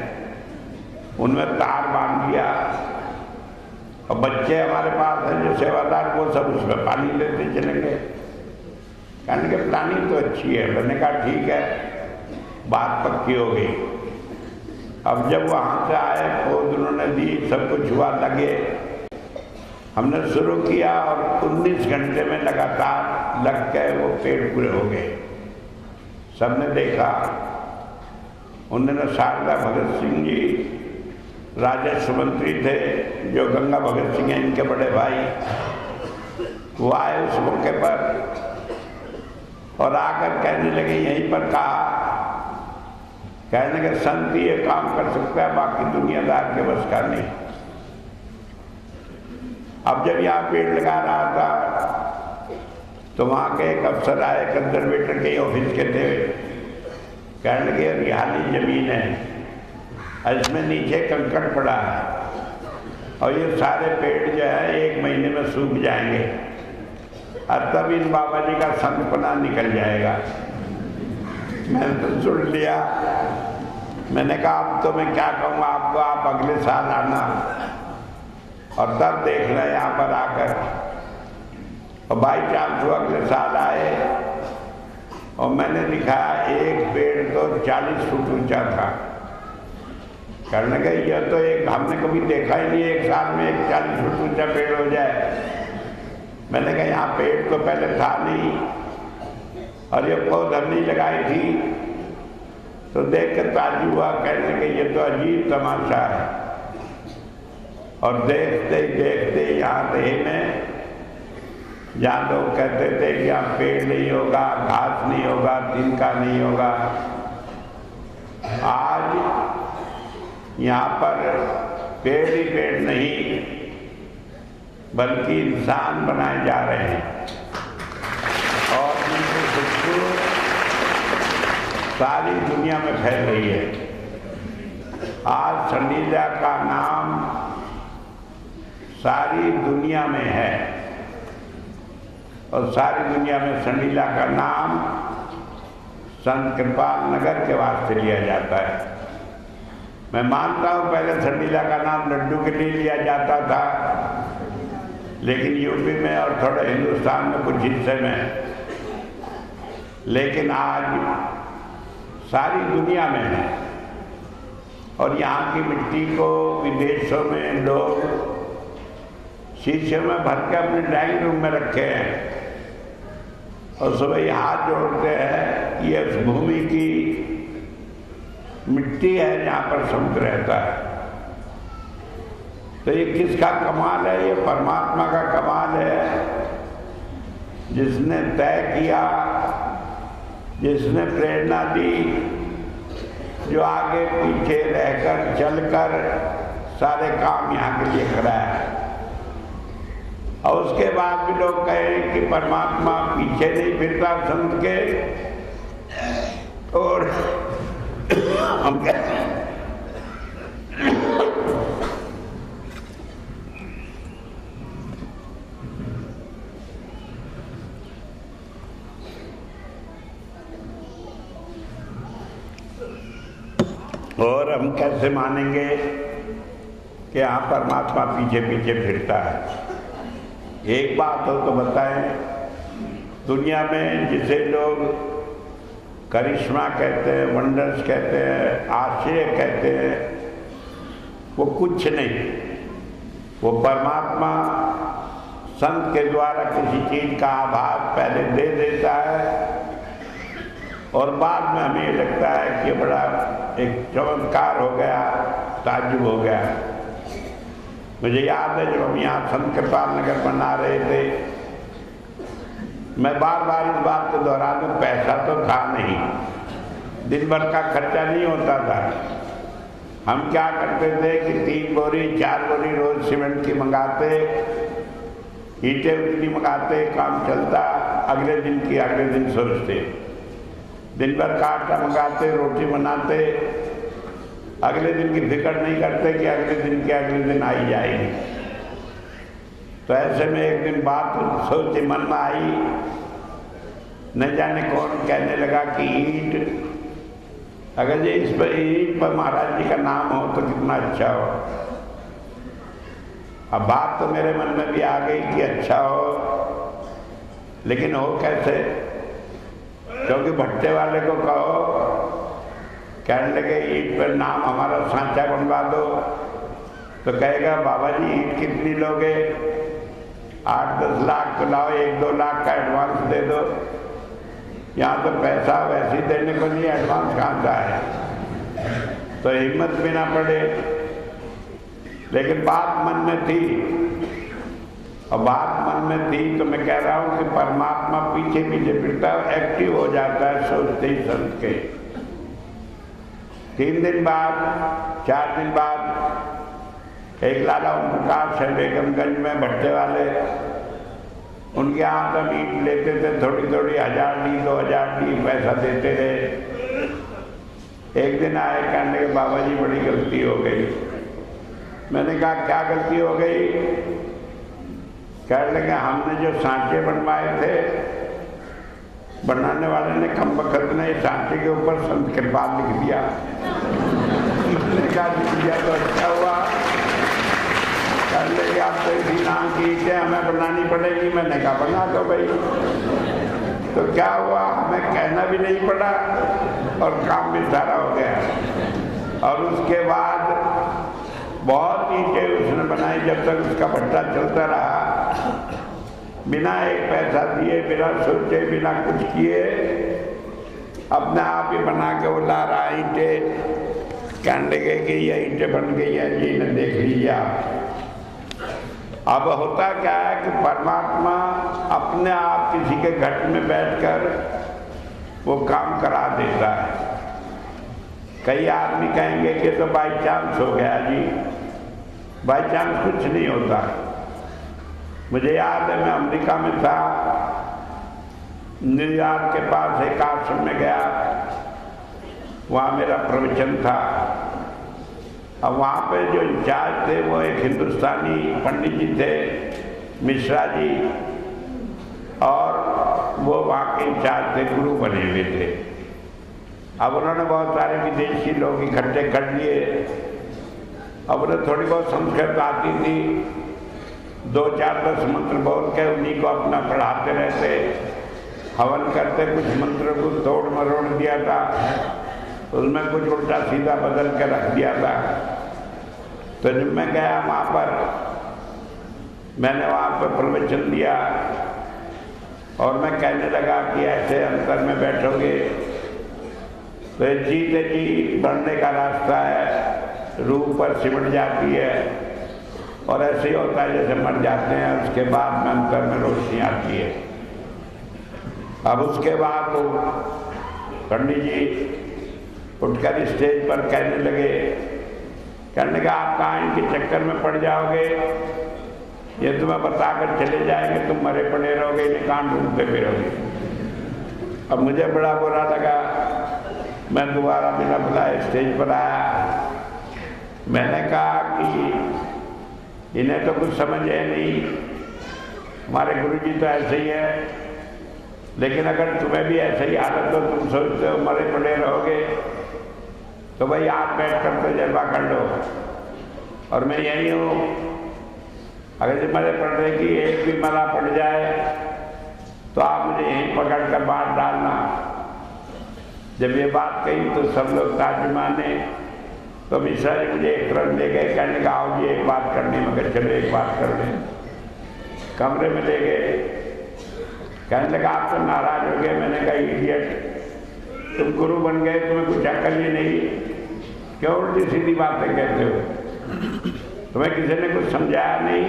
S1: उनमें तार बांध दिया और बच्चे हमारे पास हैं जो सेवादार, वो सब उसमें पानी लेते चलेंगे। कहने के प्लानिंग तो अच्छी है। मैंने कहा ठीक है, बात पक्की हो गई। अब जब वहाँ से आए पौध उन्होंने दी, सब कुछ हुआ, लगे, हमने शुरू किया और 19 घंटे में लगातार लग के वो पेड़ पूरे हो गए। सबने देखा। उन्होंने शारदा भगत सिंह जी राजस्व मंत्री थे, जो गंगा भगत सिंह हैं इनके बड़े भाई, वो आए उस मौके पर और आकर कहने लगे, यहीं पर कहा, कहने लगे संत ये काम कर सकता है, बाकी दुनियादार के बस का नहीं। अब जब यहाँ पेड़ लगा रहा था तो वहाँ के एक अफसर आए, कंजर्वेटर के ऑफिस के थे। कहने लगे रिहाली जमीन है, इसमें नीचे कंकड़ पड़ा है और ये सारे पेड़ जो है 1 महीने में सूख जाएंगे और तब इन बाबा जी का संतपना निकल जाएगा। मैंने तो सुन लिया। मैंने कहा अब तो मैं क्या कहूँगा आपको, आप अगले साल आना और तब देखना यहाँ पर आकर। और बाई चांस वो अगले साल आए और मैंने दिखाया एक पेड़ तो 40 फुट ऊंचा था। करने का यह तो एक हमने कभी देखा ही नहीं, 1 साल में एक 40 फुट ऊंचा पेड़ हो जाए। मैंने कहा यहाँ पेड़ तो पहले था नहीं और ये पौध हमने लगाई थी। तो देख कर ताज्जुब हुआ, कहने के ये तो अजीब तमाशा है। और देखते ही देखते यहाँ देह में जहाँ लोग कहते थे कि यहाँ पेड़ नहीं होगा, घास नहीं होगा, तिनका नहीं होगा, आज यहाँ पर पेड़ ही पेड़ नहीं बल्कि इंसान बनाए जा रहे हैं और उनकी खुशबू सारी दुनिया में फैल रही है। आज संडीला का नाम सारी दुनिया में है और सारी दुनिया में संडीला का नाम संत कृपाल नगर के वास्ते लिया जाता है। मैं मानता हूँ पहले संडीला का नाम लड्डू के लिए लिया जाता था, लेकिन यूपी में और थोड़ा हिंदुस्तान में कुछ हिस्से में, लेकिन आज सारी दुनिया में है। और यहाँ की मिट्टी को विदेशों में लोग शीशे में भर के अपने ड्राइंग रूम में रखे हैं और सुबह हाथ जोड़ते हैं। ये उस भूमि की मिट्टी है जहाँ पर समुद्र रहता है। तो ये किसका कमाल है? ये परमात्मा का कमाल है, जिसने तय किया, जिसने प्रेरणा दी, जो आगे पीछे रहकर चलकर सारे काम यहाँ के लिए कराया। और उसके बाद भी लोग कहें कि परमात्मा पीछे नहीं फिरता संत के, और हम कहते हैं और हम कैसे मानेंगे कि यहाँ परमात्मा पीछे पीछे फिरता है? एक बात हो तो बताएं, दुनिया में जिसे लोग करिश्मा कहते हैं, वंडर्स कहते हैं, आश्चर्य कहते हैं, वो कुछ नहीं। वो परमात्मा संत के द्वारा किसी चीज का आभास पहले दे देता है और बाद में हमें लगता है कि बड़ा एक चमत्कार हो गया, ताज्जुब हो गया। मुझे याद है जब हम यहाँ संत कृपाल नगर बना रहे थे, मैं बार बार इस बात को दोहरा दूं, पैसा तो था नहीं, दिन भर का खर्चा नहीं होता था। हम क्या करते थे कि 3 बोरी 4 बोरी रोज सीमेंट की मंगाते, ईंटें उतनी मंगाते, काम चलता, अगले दिन की अगले दिन सोचते, दिन भर का आटा मंगाते, रोटी बनाते, अगले दिन की फिक्र नहीं करते कि अगले दिन के अगले दिन आई जाएगी। तो ऐसे में एक दिन बात सोची मन में आई, न जाने कौन कहने लगा कि ईंट, अगर ये इस पर ईंट पर महाराज जी का नाम हो तो कितना अच्छा हो। अब बात तो मेरे मन में भी आ गई कि अच्छा हो, लेकिन हो कैसे? क्योंकि भट्टे वाले को कहो, कहने लगे ईंट पर नाम हमारा सांचा बनवा दो, तो कहेगा बाबा जी ईंट कितनी लोगे? 8-10 लाख तो लाओ, 1-2 लाख का एडवांस दे दो। यहाँ तो पैसा वैसे ही देने को नहीं, एडवांस कहाँ से आया? तो हिम्मत भी ना पड़े। लेकिन बात मन में थी, और बात मन में थी तो मैं कह रहा हूँ कि परमात्मा पीछे पीछे फिरता है, एक्टिव हो जाता है सोचते ही संत के। 3 दिन बाद 4 दिन बाद एक लाला ओम प्रकाश है बेगमगंज में, भट्टे वाले, उनके यहाँ तो ईंट लेते थे, थोड़ी थोड़ी 1000 दी 2000 दी पैसा देते रहे। एक दिन आए, कहने के बाबा जी बड़ी गलती हो गई। मैंने कहा क्या गलती हो गई? कहने लगे हमने जो सांचे बनवाए थे, बनाने वाले ने कम वक्त ने सांचे के ऊपर संत कृपाल लिख दिया। मैंने कहा लिख दिया तो अच्छा हुआ। कहने लगे आप तो इसी नाम की ईंटें हमें बनानी पड़ेगी। मैंने कहा बना दो भाई। तो क्या हुआ, हमें कहना भी नहीं पड़ा और काम भी सारा हो गया। और उसके बाद बहुत ईंटें उसने बनाई, जब तक उसका भट्टा चलता रहा, बिना एक पैसा दिए, बिना सोचे, बिना कुछ किए, अपने आप ही बना के वो ला रहा ईंटें। कहने लगे कि ये ईंटें बन गई है जी, ने देख लीजिए आप। अब होता क्या है कि परमात्मा अपने आप किसी के घट में बैठकर वो काम करा देता है। कई आदमी कहेंगे कि तो बाई चांस हो गया जी, बाई चांस कुछ नहीं होता। मुझे याद है मैं अमेरिका में था, न्यूयॉर्क के पास एक आश्रम में गया, वहाँ मेरा प्रवचन था। अब वहाँ पे जो इंचार्ज थे वो एक हिंदुस्तानी पंडित जी थे, मिश्रा जी, और वो वहाँ के इंचार्ज थे, गुरु बने हुए थे। अब उन्होंने बहुत सारे विदेशी लोग इकट्ठे कर लिए। अब उन्हें थोड़ी बहुत संस्कृत आती थी, 2-4-10 मंत्र बोल के उन्हीं को अपना पढ़ाते रहते, हवन करते, कुछ मंत्र को तोड़ मरोड़ दिया था, उसमें कुछ उल्टा सीधा बदल के रख दिया था। तो जब मैं गया वहाँ पर, मैंने वहाँ पर प्रवचन दिया और मैं कहने लगा कि ऐसे अंतर में बैठोगे तो जीते जी बढ़ने का रास्ता है, रूह पर सिमट जाती है और ऐसे ही होता है जैसे मर जाते हैं, उसके बाद में अंतर में रोशनी आती है। अब उसके बाद वो पंडित जी उठकर स्टेज पर कहने लगे, कहने का आप कहाँ इनके चक्कर में पड़ जाओगे, ये तुम्हें बताकर चले जाएंगे, तुम मरे पड़े रहोगे, इन्हें कहाँ ढूंढते फिरोगे। अब मुझे बड़ा बुरा लगा, मैं दोबारा बिना बुलाए स्टेज पर आया। मैंने कहा कि इन्हें तो कुछ समझ है नहीं, हमारे गुरुजी तो ऐसे ही है, लेकिन अगर तुम्हें भी ऐसे ही हालत हो, तुम सोचते हो मरे पड़े रहोगे, तो भाई आप बैठ कर तजर्बा कर लो और मैं यही हूँ। अगर मरे पड़ने की एक भी मला पड़ जाए तो आप मुझे यहीं पकड़ कर बांध डालना। जब ये बात कही तो सब लोग ताजुमाने, तो मिश्रा जी मुझे एक तरफ ले गए, कहने का आओ जी एक बात करनी, मगर चलो एक बात कर लें। कमरे में ले गए, कहने लगा आप तो नाराज हो गए। मैंने कहा इडियट, तुम गुरु बन गए, तुम्हें कुछ अकल ही नहीं, क्यों उल्टी सीधी बातें कहते हो, तुम्हें किसी ने कुछ समझाया नहीं।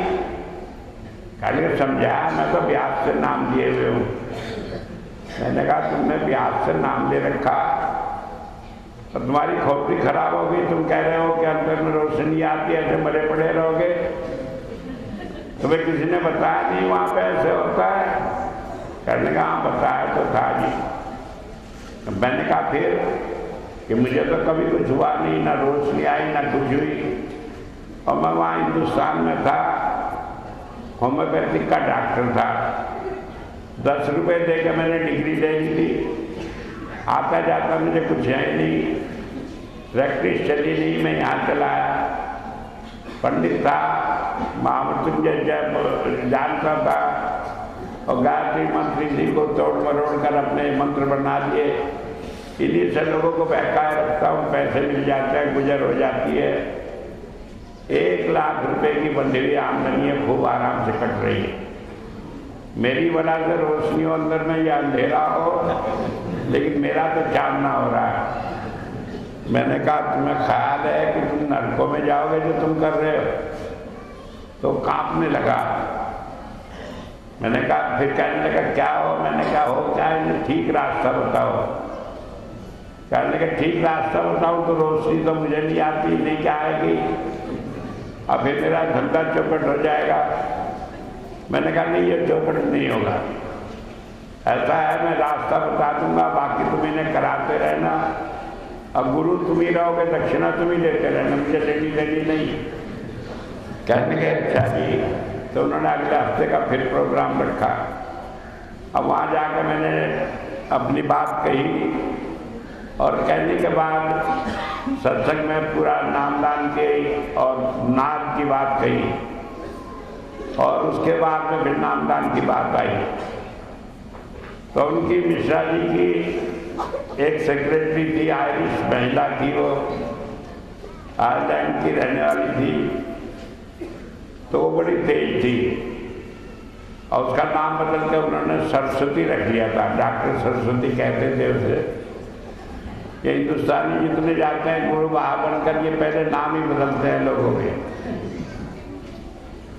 S1: कहने का समझाया, मैं तो व्यास से नाम दिए हुए हूँ। मैंने कहा तुमने व्यास से नाम दे रखा और तुम्हारी खोपड़ी खराब हो गई, तुम कह रहे हो कि अंदर में रोशनी आती है, ऐसे मरे पड़े रहोगे। तुम्हें किसी ने बताया नहीं वहाँ पे ऐसे होता है। कहने का हाँ बताया तो था जी। मैंने कहा फिर कि मुझे तो कभी कुछ हुआ नहीं, ना रोशनी आई ना कुछ हुई, और मैं वहाँ हिंदुस्तान में था, होम्योपैथिक का डॉक्टर था। 10 रुपये दे के मैंने डिग्री ले ली थी, आता जाता मुझे कुछ है नहीं, प्रैक्टिस चली नहीं, मैं यहाँ चला आया। पंडित था, महामृत्युंजय जानता था और गायत्री मंत्र इसी को तोड़ मरोड़ कर अपने मंत्र बना दिए। इन्हीं से लोगों को बहकाए रखता हूँ, पैसे मिल जाते हैं, गुजर हो जाती है। 1 लाख रुपए की बंधी हुई आमदनी है, खूब आराम से कट रही है। मेरी वजह से रोशनी हो अंदर में या अंधेरा हो, लेकिन मेरा तो चांदना हो रहा है। मैंने कहा तुम्हें ख्याल है कि तुम नरकों में जाओगे जो तुम कर रहे हो? तो कांपने लगा। मैंने कहा, फिर कहने लगा क्या हो? मैंने कहा हो क्या है, ठीक रास्ता बताओ। कहने लगा ठीक रास्ता बताऊँ तो रोशनी तो मुझे नहीं आती, नहीं क्या आएगी, अब फिर मेरा धंधा चौपट हो जाएगा। मैंने कहा नहीं, ये चौपट नहीं होगा, ऐसा है मैं रास्ता बता दूंगा, बाकी तुम इन्हें कराते रहना, अब गुरु तुम ही रहोगे, दक्षिणा तुम ही लेते रहना, मुझे लेनी देनी नहीं। कहने के अच्छा जी। तो उन्होंने अगले हफ्ते का फिर प्रोग्राम रखा। अब वहाँ जाकर मैंने अपनी बात कही और कहने के बाद सत्संग में पूरा नामदान के और नाद की बात कही और उसके बाद में फिर नामदान की बात आई। तो उनकी मिश्रा जी की एक सेक्रेटरी थी, आयरिश महिला थी, वो आयरलैंड की रहने वाली थी, तो वो बड़ी तेज थी और उसका नाम बदल के उन्होंने सरस्वती रख लिया था। डॉक्टर सरस्वती कहते थे उसे। ये हिंदुस्तानी जितने जाते हैं गुरु बहा बनकर, ये पहले नाम ही बदलते हैं लोगों के।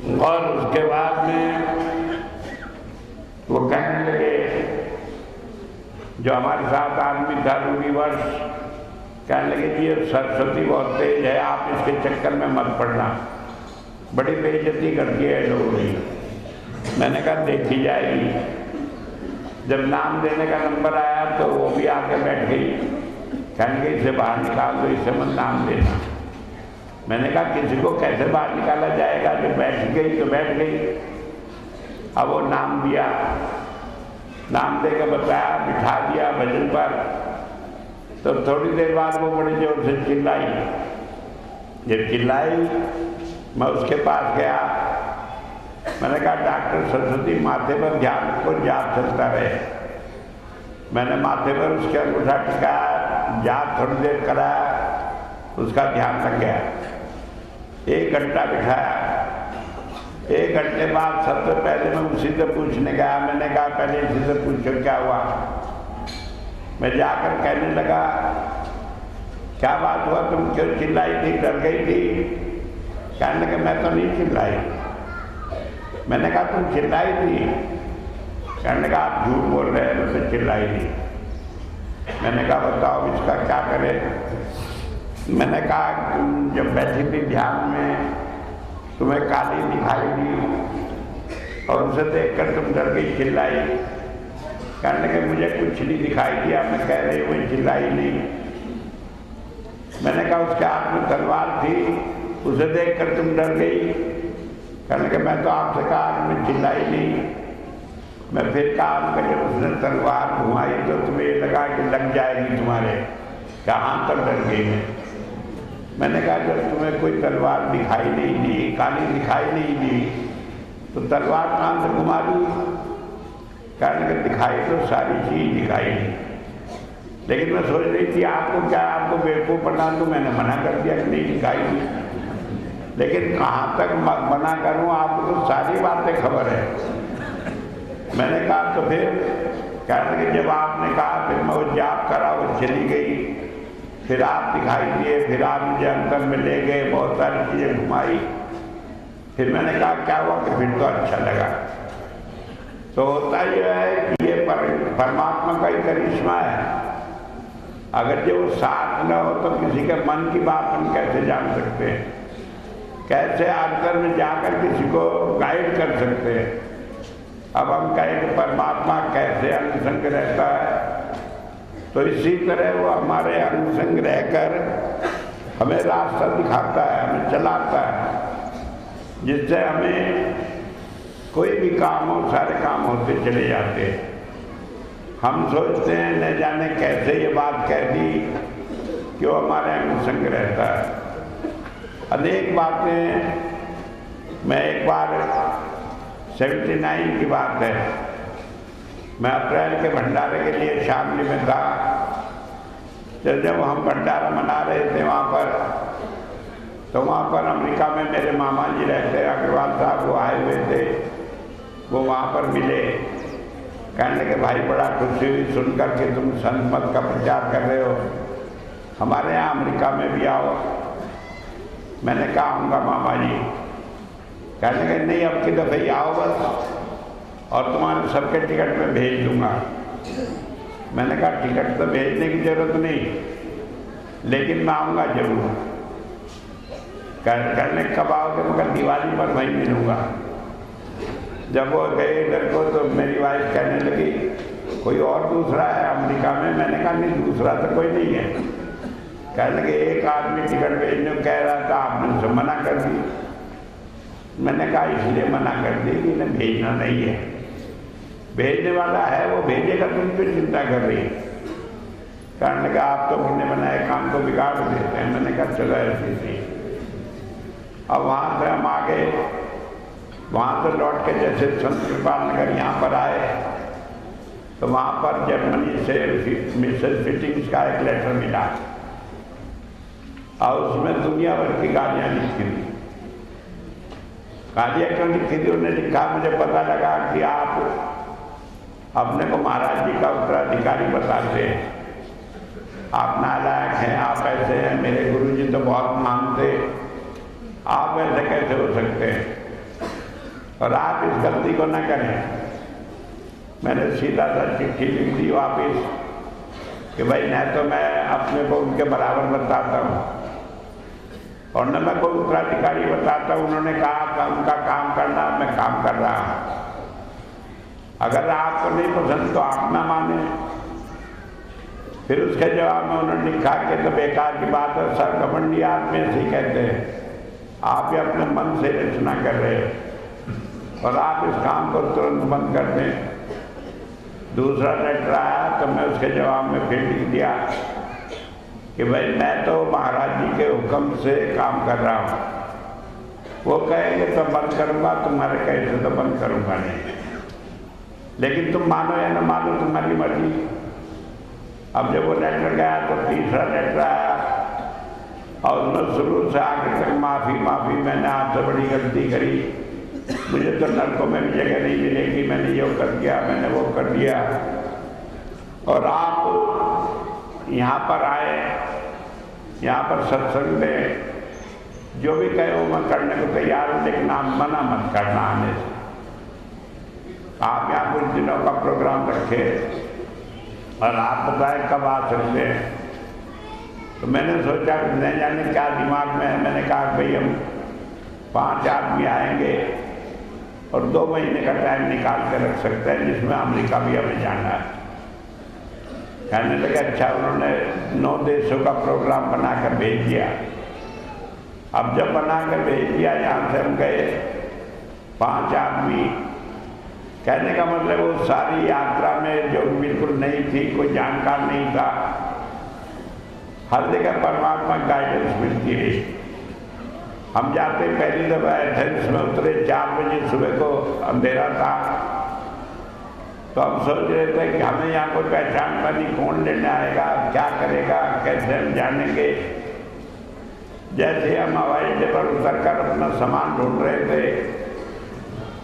S1: और उसके बाद में वो कहने लगे, जो हमारे साथ आदमी था रूढ़ी वर्ष, कहने लगे कि ये सरस्वती बहुत तेज है, आप इसके चक्कर में मत पड़ना, बड़ी बेइज्जती करती है लोग। मैंने कहा देखी जाएगी। जब नाम देने का नंबर आया तो वो भी आके बैठ गई, कहने लगे इसे बाहर निकाल दो, इसे मत नाम देना। मैंने कहा किसी को कैसे बाहर निकाला जाएगा, जो बैठ गई तो बैठ गई। अब वो नाम दिया, नाम देकर बताया, बिठा दिया भजन पर। तो थोड़ी देर बाद वो बड़ी जोर से चिल्लाई। जब चिल्लाई मैं उसके पास गया, मैंने कहा डॉक्टर सरस्वती माथे पर ध्यान को जाप चलता रहे। मैंने माथे पर उसके अंगूठा टिकाया, जाप थोड़ी देर कराया, उसका ध्यान लग गया। 1 घंटा बिठाया। 1 घंटे बाद सबसे पहले मैं उसी से पूछने गया। मैंने कहा पहले इसी से पूछो क्या हुआ। मैं जाकर कहने लगा क्या बात हुआ, तुम क्यों चिल्लाई थी, डर गई थी? कहने लगे मैं तो नहीं चिल्लाई। मैंने कहा तुम चिल्लाई थी? कहने लगा आप झूठ बोल रहे हैं, मैं तो चिल्लाई नहीं। मैंने कहा बताओ इसका क्या करें। मैंने कहा जब बैठी थी ध्यान में तुम्हें काली दिखाई दी और उसे देखकर तुम डर गई, चिल्लाई। कहने लगे मुझे कुछ नहीं दिखाई दिया, मैं कह रही हूँ चिल्लाई नहीं। मैंने कहा उसके हाथ में तलवार थी, उसे देखकर तुम डर गई। कहने लगे मैं तो आपसे कहा मैं चिल्लाई नहीं। मैं फिर कहा जब उसने तलवार घुमाई तो तुम्हें लगा कि लग जाएगी तुम्हारे, कहाँ तक डर गई मैं। मैंने कहा जब तुम्हें कोई तलवार दिखाई नहीं दी, काली दिखाई नहीं दी, तो तलवार कहाँ से घुमा दी? कहने लगे दिखाई तो सारी चीज दिखाई दी, लेकिन मैं सोच रही थी आपको क्या, आपको बेवकूफ़ बना दूं। मैंने मना कर दिया कि नहीं दिखाई दी, लेकिन कहाँ तक मना करूं, आपको तो सारी बातें खबर है। मैंने कहा तो फिर? कहने लगे जब आपने कहा फिर मैं वो जाप करा, वो चली गई, फिर आप दिखाई दिए, फिर आप मुझे अंतर में ले गए, बहुत सारी चीज़ें घुमाई। फिर मैंने कहा क्या हुआ कि फिर तो अच्छा लगा। तो होता यह है कि ये परमात्मा का ही करिश्मा है। अगर जो साथ न हो तो किसी के मन की बात हम कैसे जान सकते हैं, कैसे अंतर में जाकर किसी को गाइड कर सकते हैं। अब हम कहें कि परमात्मा कैसे अनुसंग रहता है, तो इसी तरह वो हमारे अनुसंग रहकर हमें रास्ता दिखाता है, हमें चलाता है, जिससे हमें कोई भी काम हो सारे काम होते चले जाते हैं। हम सोचते हैं न जाने कैसे ये बात कह दी कि वो हमारे अनुसंग रहता है। अनेक बातें, मैं एक बार 79 की बात है, मैं अप्रैल के भंडारे के लिए शामली में था। जब हम भंडारा मना रहे थे वहाँ पर, तो वहाँ पर अमेरिका में मेरे मामा जी रहते, अग्रवाल साहब वो आए हुए थे। वो वहाँ पर मिले, कहने लगे भाई बड़ा खुशी हुई सुनकर कि तुम संत मत का प्रचार कर रहे हो, हमारे यहाँ अमेरिका में भी आओ। मैंने कहा आऊँगा मामा जी। कहने लगे नहीं अब की दफ़े आओ बस, और तुम्हारे सबके टिकट में भेज दूंगा। मैंने कहा टिकट तो भेजने की जरूरत नहीं, लेकिन मैं आऊँगा जरूर। कहने कब आओगे? मगर दिवाली पर वहीं मिलूँगा। जब वो गए इधर को तो मेरी वाइफ कहने लगी कोई और दूसरा है अमेरिका में? मैंने कहा नहीं दूसरा तो कोई नहीं है। कहने लगे एक आदमी टिकट भेजने को कह रहा था, आपने उसे मना कर दी। मैंने कहा इसलिए मना कर दी कि इन्हें भेजना नहीं है, भेजने वाला है वो भेजेगा, तुम क्यों चिंता कर रही है? कहने लगा आप तो अपने बनाए काम को बिगाड़ देते हैं। मैंने कहा चलो ऐसे ही। अब वहाँ से हम आ गए, वहाँ से लौट के जैसे संत कृपाल नगर यहाँ पर आए, तो वहाँ पर जर्मनी से मिसेस फिटिंग्स का एक लेटर मिला और उसमें दुनिया भर की गालियाँ लिखी थी। गालियाँ क्यों लिखी थी? उन्होंने लिखा मुझे पता लगा कि आप अपने को महाराज जी का उत्तराधिकारी बताते हैं, आप नालायक हैं, आप ऐसे हैं, मेरे गुरुजी तो बहुत महान थे, आप ऐसे कैसे हो सकते हैं? और आप इस गलती को न करें। मैंने सीधा सा चिट्ठी लिख दी वापिस कि भाई न तो मैं अपने को उनके बराबर बताता हूँ और न मैं कोई उत्तराधिकारी बताता हूँ। उन्होंने कहा कि उनका काम करना, मैं काम कर रहा हूँ। अगर आपको नहीं पसंद तो आप ना माने। फिर उसके जवाब में उन्होंने लिखा कि तो बेकार की बात है, सरघमंडी आदमी ऐसे कहते हैं, आप भी अपने मन से रचना कर रहे हो और आप इस काम को तुरंत बंद कर दें। दूसरा लेटर आया तो मैं उसके जवाब में फिर लिख दिया कि भाई मैं तो महाराज जी के हुक्म से काम कर रहा हूँ। वो कहेंगे तो बंद करूँगा, तुम्हारे कहे से तो बंद करूँगा नहीं, लेकिन तुम मानो या न मानो तुम्हारी मर्जी। अब जब वो लेटर गया तो तीसरा लेटर आया और उसमें शुरू से आगे तक माफ़ी माफ़ी, मैंने आपसे बड़ी गलती करी, मुझे तो नरकों में भी जगह नहीं मिलेगी, मैंने ये कर दिया, मैंने वो कर दिया। और आप यहाँ पर आए, यहाँ पर सत्संग में जो भी कहे वो मैं करने को तैयार हूँ, लेकिन आप मना मत करना आने से। आप यहाँ कुछ दिनों का प्रोग्राम रखे और आप बताएं कब आ सकते हैं। तो मैंने सोचा नहीं जाने क्या दिमाग में है। मैंने कहा भाई हम 5 आदमी आएंगे और 2 महीने का टाइम निकाल कर रख सकते हैं, जिसमें अमेरिका भी हमें जाना है। कहने लगे अच्छा। उन्होंने 9 देशों का प्रोग्राम बनाकर भेज दिया। अब जब बनाकर भेज दिया, यहाँ से हम गए 5 आदमी। कहने का मतलब वो सारी यात्रा में जो बिल्कुल नहीं थी, कोई जानकार नहीं था, हर जगह परमात्मा गाइडेंस मिलती रही। हम जाते पहली दफा एथेंस में उतरे, 4 बजे सुबह को अंधेरा था। तो हम सोच रहे थे कि हमें यहाँ कोई पहचान वाली कौन लेने आएगा, क्या करेगा, कैसे हम जानेंगे। जैसे हम हवाई अड्डे पर उतर कर अपना सामान ढूंढ रहे थे,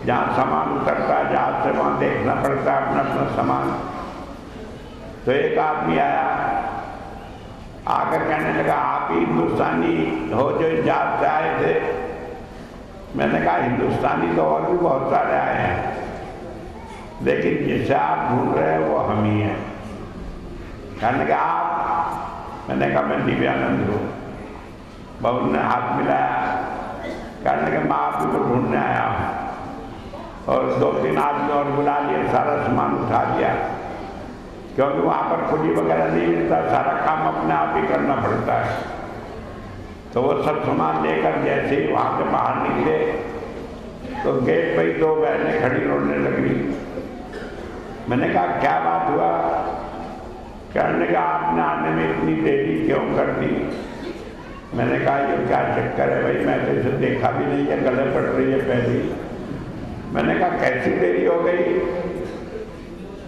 S1: जहाँ सामान उतरता है जहाज से वहाँ देखना पड़ता है अपना अपना सामान। तो एक आदमी आया, आकर कहने लगा आप ही हिंदुस्तानी हो जो जहाज से आए थे। मैंने कहा हिंदुस्तानी तो और भी बहुत सारे आए हैं, लेकिन जिसे आप ढूंढ रहे हैं वो हम ही हैं। कहने लगा आप? मैंने कहा मैं दिव्यानंद हूँ। बहू ने हाथ मिलाया, कहने लगा मैं आप ही को ढूंढने आया हूँ। और 2-3 आदमी और बुला लिए, सारा सामान उठा दिया, क्योंकि वहाँ पर खुली वगैरह नहीं मिलता, सारा काम अपने आप ही करना पड़ता है। तो वो सब सामान लेकर जैसे ही वहाँ से बाहर निकले तो गेट पर ही 2 बहनें खड़ी रोने लगी। मैंने कहा क्या बात हुआ? कहने लगा आपने आने में इतनी देरी क्यों कर दी? मैंने कहा ये क्या चक्कर है भाई, मैं तो इसे देखा भी नहीं है, गले पड़ रही है पहली। मैंने कहा कैसी देरी हो गई?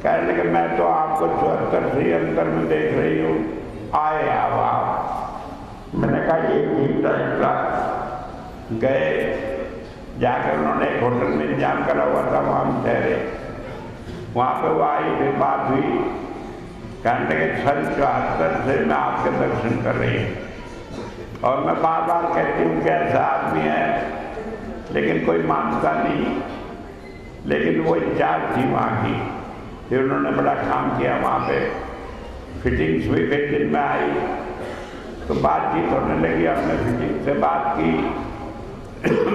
S1: कहने लगे मैं तो आपको 74 से अंतर में देख रही हूँ, आए अब आप। मैंने कहा ये ठीक था। गए, जाकर उन्होंने एक होटल में इंतजाम करा हुआ था, वहाँ हम ठहरे। वहाँ पे वो आई, फिर बात हुई। कहने लगे 74 से मैं आपके दर्शन कर रही हूँ और मैं बार बार कहती हूँ कि ऐसा आदमी है, लेकिन कोई मानता नहीं। लेकिन वो इंचार्ज थी वहाँ की। फिर उन्होंने बड़ा काम किया वहाँ पे, फिटिंग्स भी फिर दिन में आई, तो बातचीत होने लगी। हमने फिटिंग से बात की।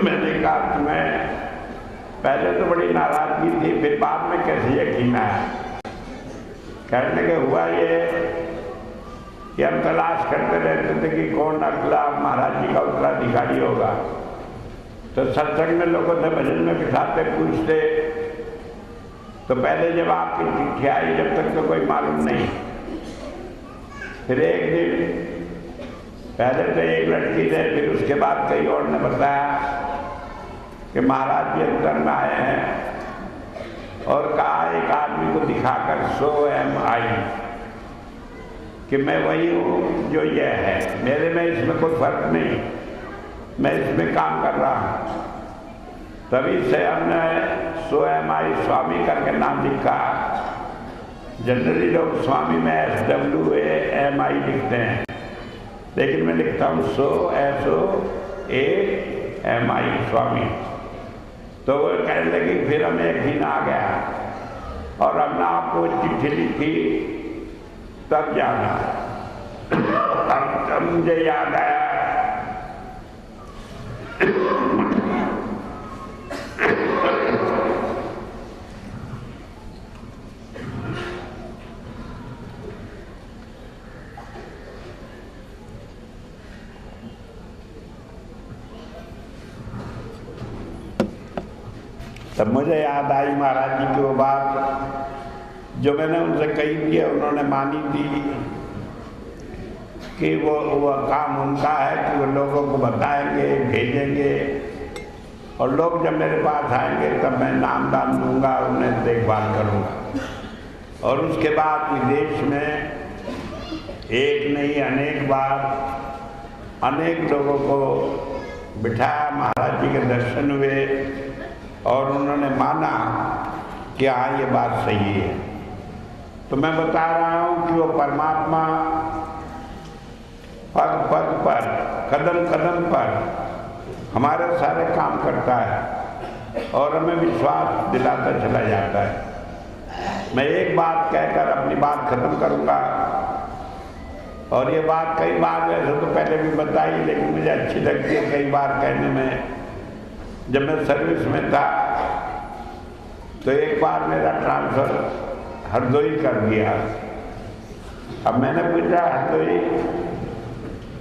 S1: मैंने कहा तुम्हें पहले तो बड़ी नाराजगी थी, फिर बाद में कैसे यकीन आया? कहने के हुआ ये कि हम तलाश करते रहते थे कि कौन अगला महाराज जी का उत्तराधिकारी होगा। तो सत्संग में लोगों से भजन में बिठाते पूछते, तो पहले जब आपकी चिट्ठी आई जब तक तो कोई मालूम नहीं। फिर एक दिन पहले तो एक लड़की ने, फिर उसके बाद कई और ने बताया कि महाराज जी अंदर में आए हैं और कहा एक आदमी को दिखाकर सो एम आई कि मैं वही हूँ जो ये है, मेरे में इसमें कोई फर्क नहीं, मैं इसमें काम कर रहा हूँ। तभी से हमने सो एम आई स्वामी करके नाम लिखा। जनरली लोग स्वामी में SWAMI लिखते हैं, लेकिन मैं लिखता हूँ SOAMI स्वामी। तो वो कहने लगी फिर हमें यकीन आ गया और हमने आपको चिट्ठी लिखी तब जाना। तब मुझे याद आया तब मुझे याद आई महाराज जी की वो बात जो मैंने उनसे कही थी, उन्होंने मानी थी कि वो काम उनका है कि वो लोगों को बताएंगे, भेजेंगे, और लोग जब मेरे पास आएंगे तब मैं नाम दान दूंगा, उन्हें देखभाल करूंगा। और उसके बाद विदेश में एक नहीं अनेक बार अनेक लोगों को बिठाया, महाराज जी के दर्शन हुए और उन्होंने माना कि हाँ ये बात सही है। तो मैं बता रहा हूँ कि वो परमात्मा पग पग पर, कदम कदम पर हमारे सारे काम करता है और हमें विश्वास दिलाता चला जाता है। मैं एक बात कहकर अपनी बात खत्म करूँगा, और ये बात कई बार वैसे तो पहले भी बताई, लेकिन मुझे अच्छी लगती है कई बार कहने में। जब मैं सर्विस में था तो एक बार मेरा ट्रांसफ़र हरदोई कर दिया। अब मैंने पूछा हरदोई,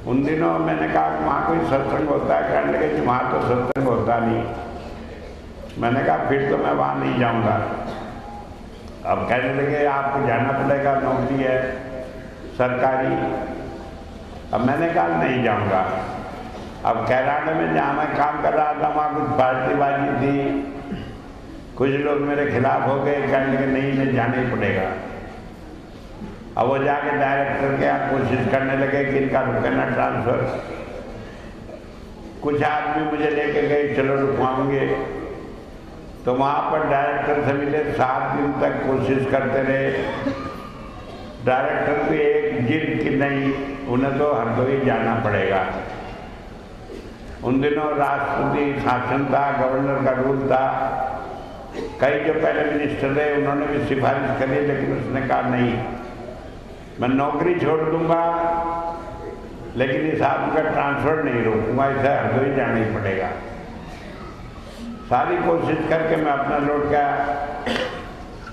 S1: उन दिनों मैंने कहा वहाँ कोई सत्संग होता है? कहने लगे कि वहाँ तो सत्संग होता नहीं। मैंने कहा फिर तो मैं वहाँ नहीं जाऊँगा। अब कहने लगे आपको जाना पड़ेगा, नौकरी है सरकारी। अब मैंने कहा नहीं जाऊँगा। अब कैराना में जहाँ मैं काम कर रहा था वहाँ कुछ पार्टीबाजी थी, कुछ लोग मेरे खिलाफ हो गए, कहने लगे नहीं इन्हें जाना ही पड़ेगा। अब वो जाके डायरेक्टर के यहाँ कोशिश करने लगे कि इनका रुके ना ट्रांसफ़र। कुछ आदमी मुझे लेके गए, चलो रुकवाएंगे। तो वहाँ पर डायरेक्टर से मिले, 7 दिन तक कोशिश करते रहे। डायरेक्टर भी एक जिद कि नहीं, उन्हें तो हरदोई जाना पड़ेगा। उन दिनों राष्ट्रपति शासन था, गवर्नर का रूल था। कई जो पहले मिनिस्टर थे उन्होंने भी सिफारिश करी, लेकिन उसने कहा नहीं, मैं नौकरी छोड़ दूंगा लेकिन इस आदमी का ट्रांसफ़र नहीं रोकूंगा, इसे हरदोई जाना ही पड़ेगा। सारी कोशिश करके मैं अपना लौट गया।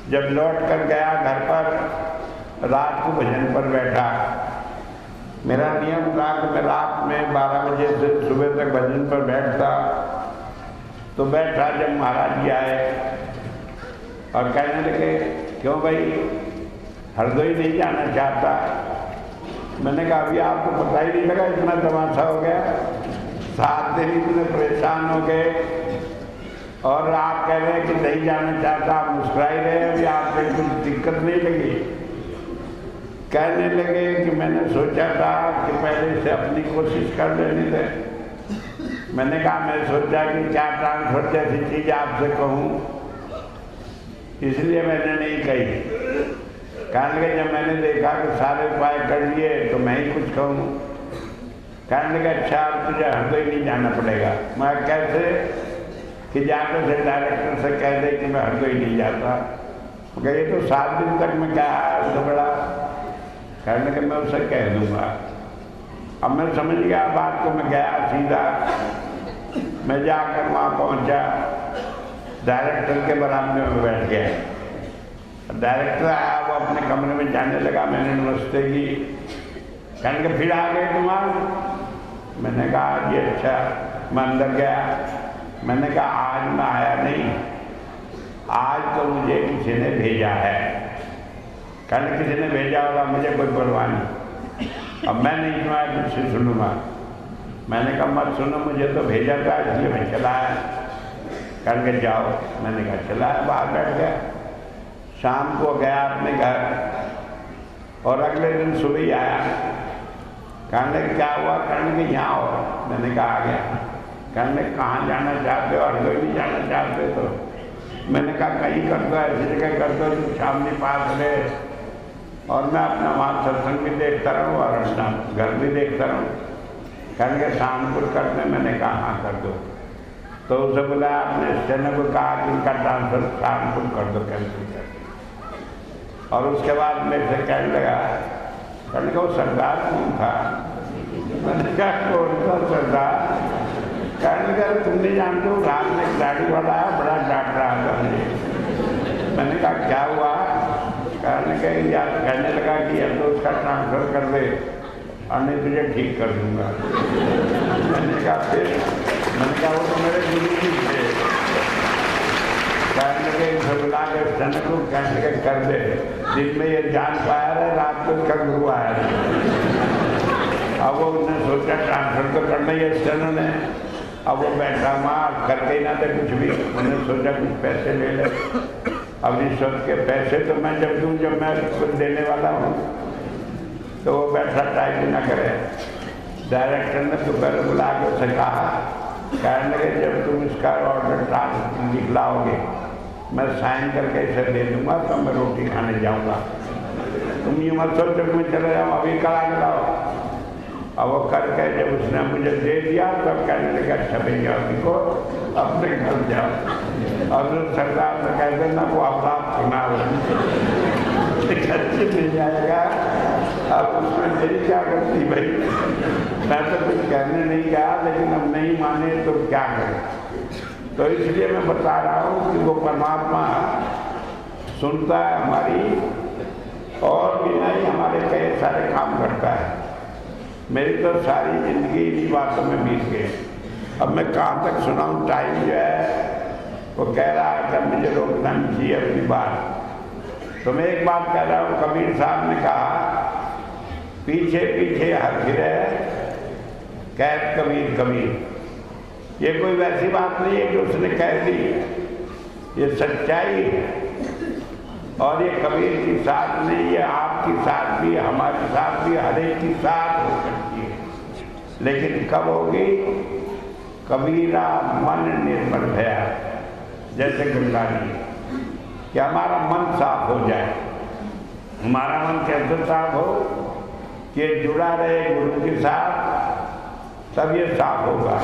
S1: जब लौट कर गया घर पर, रात को भजन पर बैठा। मेरा नियम था कि मैं रात में 12 बजे से सुबह तक भजन पर बैठता। तो बैठा, जब महाराज जी आए और कहने लगे क्यों भाई हरदोई नहीं जाना चाहता? मैंने कहा अभी आपको पता ही नहीं लगा, इतना तमाशा हो गया। 7 दिन इतने परेशान हो गए और आप कह रहे हैं कि नहीं जाना चाहता, आप मुस्कुरा ही रहे हैं, अभी आपको कुछ दिक्कत नहीं लगी? कहने लगे कि मैंने सोचा था कि पहले से अपनी कोशिश कर लेनी थे। मैंने कहा मैं सोचा कि क्या ट्रांसफ़र जैसी चीज़ आपसे कहूँ, इसलिए मैंने नहीं कही। कहने लगे जब मैंने देखा कि सारे उपाय कर लिए तो मैं ही कुछ कहूँ। कहने लगे अच्छा अब तुझे हरदोई नहीं जाना पड़ेगा। मैं कैसे? कि जाकर से डायरेक्टर से कह दे कि मैं हरदोई नहीं जाता। ये तो 7 दिन तक मैं क्या उससे बड़ा। कहने लगे मैं उसे कह दूँगा। अब मैं समझ गया बात को। मैं गया सीधा, मैं जाकर वहाँ पहुँचा, डायरेक्टर के बरामदे में बैठ गया। डायरेक्टर आया, वो अपने कमरे में जाने लगा। मैंने नमस्ते की। कहने लगे फिर आ गए तुम आज? मैंने कहा जी अच्छा। मैं अंदर गया। मैंने कहा आज मैं आया नहीं, आज तो मुझे किसी ने भेजा है। कहने किसी ने भेजा होगा, मुझे कोई परवाह नहीं। अब मैं नहीं सुना, तुझसे सुनूंगा। मैंने कहा मत सुनो, मुझे तो भेजा था इसलिए मैं चला आया। कहने जाओ। मैंने कहा चला, बाहर बैठ गया। शाम को गया अपने घर और अगले दिन सुबह ही आया। कहने क्या हुआ? कहने के यहाँ हो। मैंने कहा आ गया। कहने कहाँ जाना चाहते हो? हरदोई नहीं जाना चाहते तो? मैंने कहा कहीं कर दो, ऐसी जगह कर दो जो सामने पास रहे और मैं अपना वहाँ सत्संग भी देखता रहूँ और अपना घर भी देखता रहूँ। कहने शामपुर कर दे। मैंने कहा हाँ कर दो। तो उसे बोला आपने स्टेनो को कहा कि इनका ट्रांसफर कानपुर कर दो, कैंसिल कर दो। और उसके बाद मेरे से कहने लगा वो सरदार कौन था? मैंने कहा कौन सा सरदार? कहने लगा तुम नहीं जानते हो, रात में एक गाड़ी वाला है, बड़ा डांट रहा था मुझे। मैंने कहा क्या हुआ? कहने लगा कि या तो उसका ट्रांसफर कर दे और नहीं तुझे ठीक कर दूंगा। मैंने कहा वो तो मेरे गुरु जी थे। कहने लगे बुला के सन को कहने लगे कर दे, दिन में ये जान पाया है, रात को उसका गुरु आया है। अब वो उसने सोचा ट्रांसफर तो करना ही है सन ने। अब वो बैठा वहाँ करके ही ना थे कुछ भी, उन्होंने सोचा कुछ पैसे ले ले। अब इस सोच के पैसे तो मैं जब दूँ जब मैं कुछ देने वाला हूँ, तो वो बैठा टाइप ना करे। डायरेक्टर ने दोपहर बुला के उसे कहा, कहने लगे जब तुम इसका ऑर्डर ट्रांसफर लिखलाओगे मैं साइन करके इसे दे दूंगा तो मैं रोटी खाने जाऊंगा। तुम ये मत सोचो कि मैं चले जाऊँ, अभी करा के लाओ। अब वो करके जब उसने मुझे दे दिया तब कहने लगा अच्छा भैया अभी को अपने घर जाओ। और सरदार से कह देना वो आप सुना अच्छे मिल जाएगा। अब उसमें मेरी क्या गलती भाई? मैं तो कुछ कहने नहीं गया, लेकिन अब नहीं माने तो क्या करें। तो इसलिए मैं बता रहा हूँ कि वो परमात्मा सुनता है हमारी, और बिना ही हमारे कई सारे काम करता है। मेरी तो सारी जिंदगी इन्हीं बातों में बीत गई। अब मैं कहाँ तक सुनाऊँ? टाइम जो है वो कह रहा है कि मुझे रोकना नहीं चाहिए अपनी बात। तो मैं एक बात कह रहा हूँ, कबीर साहब ने कहा पीछे पीछे हर फिरे कैद कबीर कबीर। ये कोई वैसी बात नहीं है कि उसने कह दी, ये सच्चाई है। और ये कबीर की साथ नहीं, ये आपकी साथ भी, हमारे साथ भी, हर एक की साथ हो सकती है। लेकिन कब होगी? कबीरा मन निर्मल भया, जैसे गंगा जी, कि हमारा मन साफ हो जाए। हमारा मन कैसे साफ हो? कि जुड़ा रहे गुरु के साथ, तब ये साफ होगा।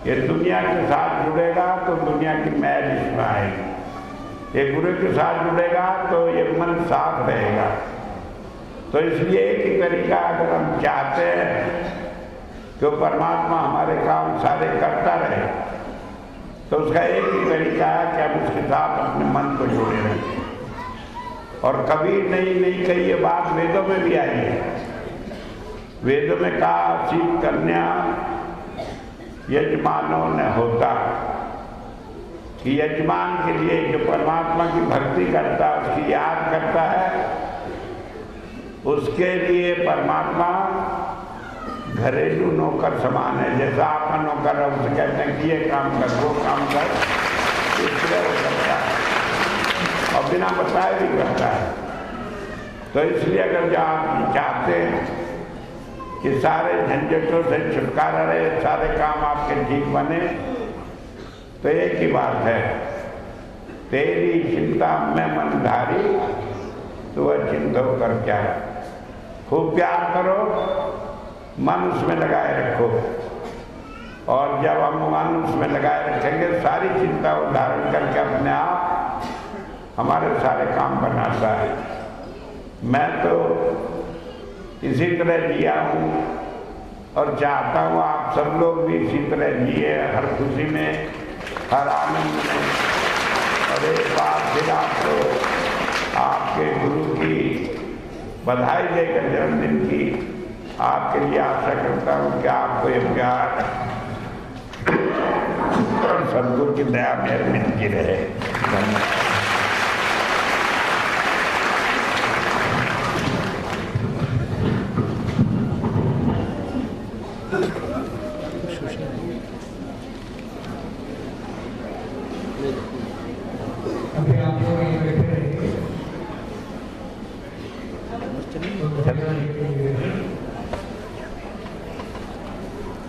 S1: ये दुनिया के साथ जुड़ेगा तो दुनिया की मैल इसमें आएगी। ये गुरु के साथ जुड़ेगा तो ये मन साफ रहेगा। तो इसलिए एक ही तरीका, अगर हम चाहते हैं कि परमात्मा हमारे काम सारे करता रहे, तो उसका एक ही तरीका है कि हम उसके साथ अपने मन को जोड़े रखें। और कबीर नहीं कही ये बात वेदों में भी आई है। वेदों में कहा शीत कन्या यजमानों ने होता, कि यजमान के लिए जो परमात्मा की भक्ति करता है, उसकी याद करता है, उसके लिए परमात्मा घरेलू नौकर समान है। जैसा आपका नौकर है, उसे कहते हैं कि ये काम कर, वो काम कर, इसलिए वो करता है और बिना बताए भी करता है। तो इसलिए अगर जो आप चाहते हैं कि सारे झंझटों से छुटकारा रहे, सारे काम आपके ठीक बने, तो एक ही बात है, तेरी चिंता में मन धारी, तो वह चिंता कर क्या है। खूब प्यार करो, मन उसमें लगाए रखो, और जब हम मन उसमें लगाए रखेंगे, सारी चिंता को धारण करके अपने आप हमारे सारे काम बनाता है। मैं तो इसी तरह जिया हूँ और चाहता हूँ आप सब लोग भी इसी तरह जिए, हर खुशी में, हर आनंद में। और एक बार फिर आपको आपके गुरु की बधाई देकर जन्मदिन की आपके लिए आशा करता हूँ कि आपको ये प्यार और सद्गुरु की दया में मिलती रहे। धन्यवाद।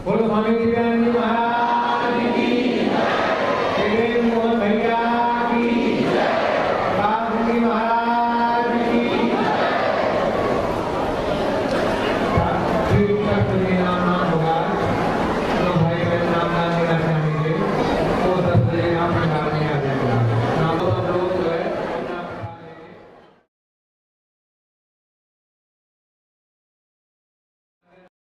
S2: बोलो स्वामी विवेकानंद महाराज।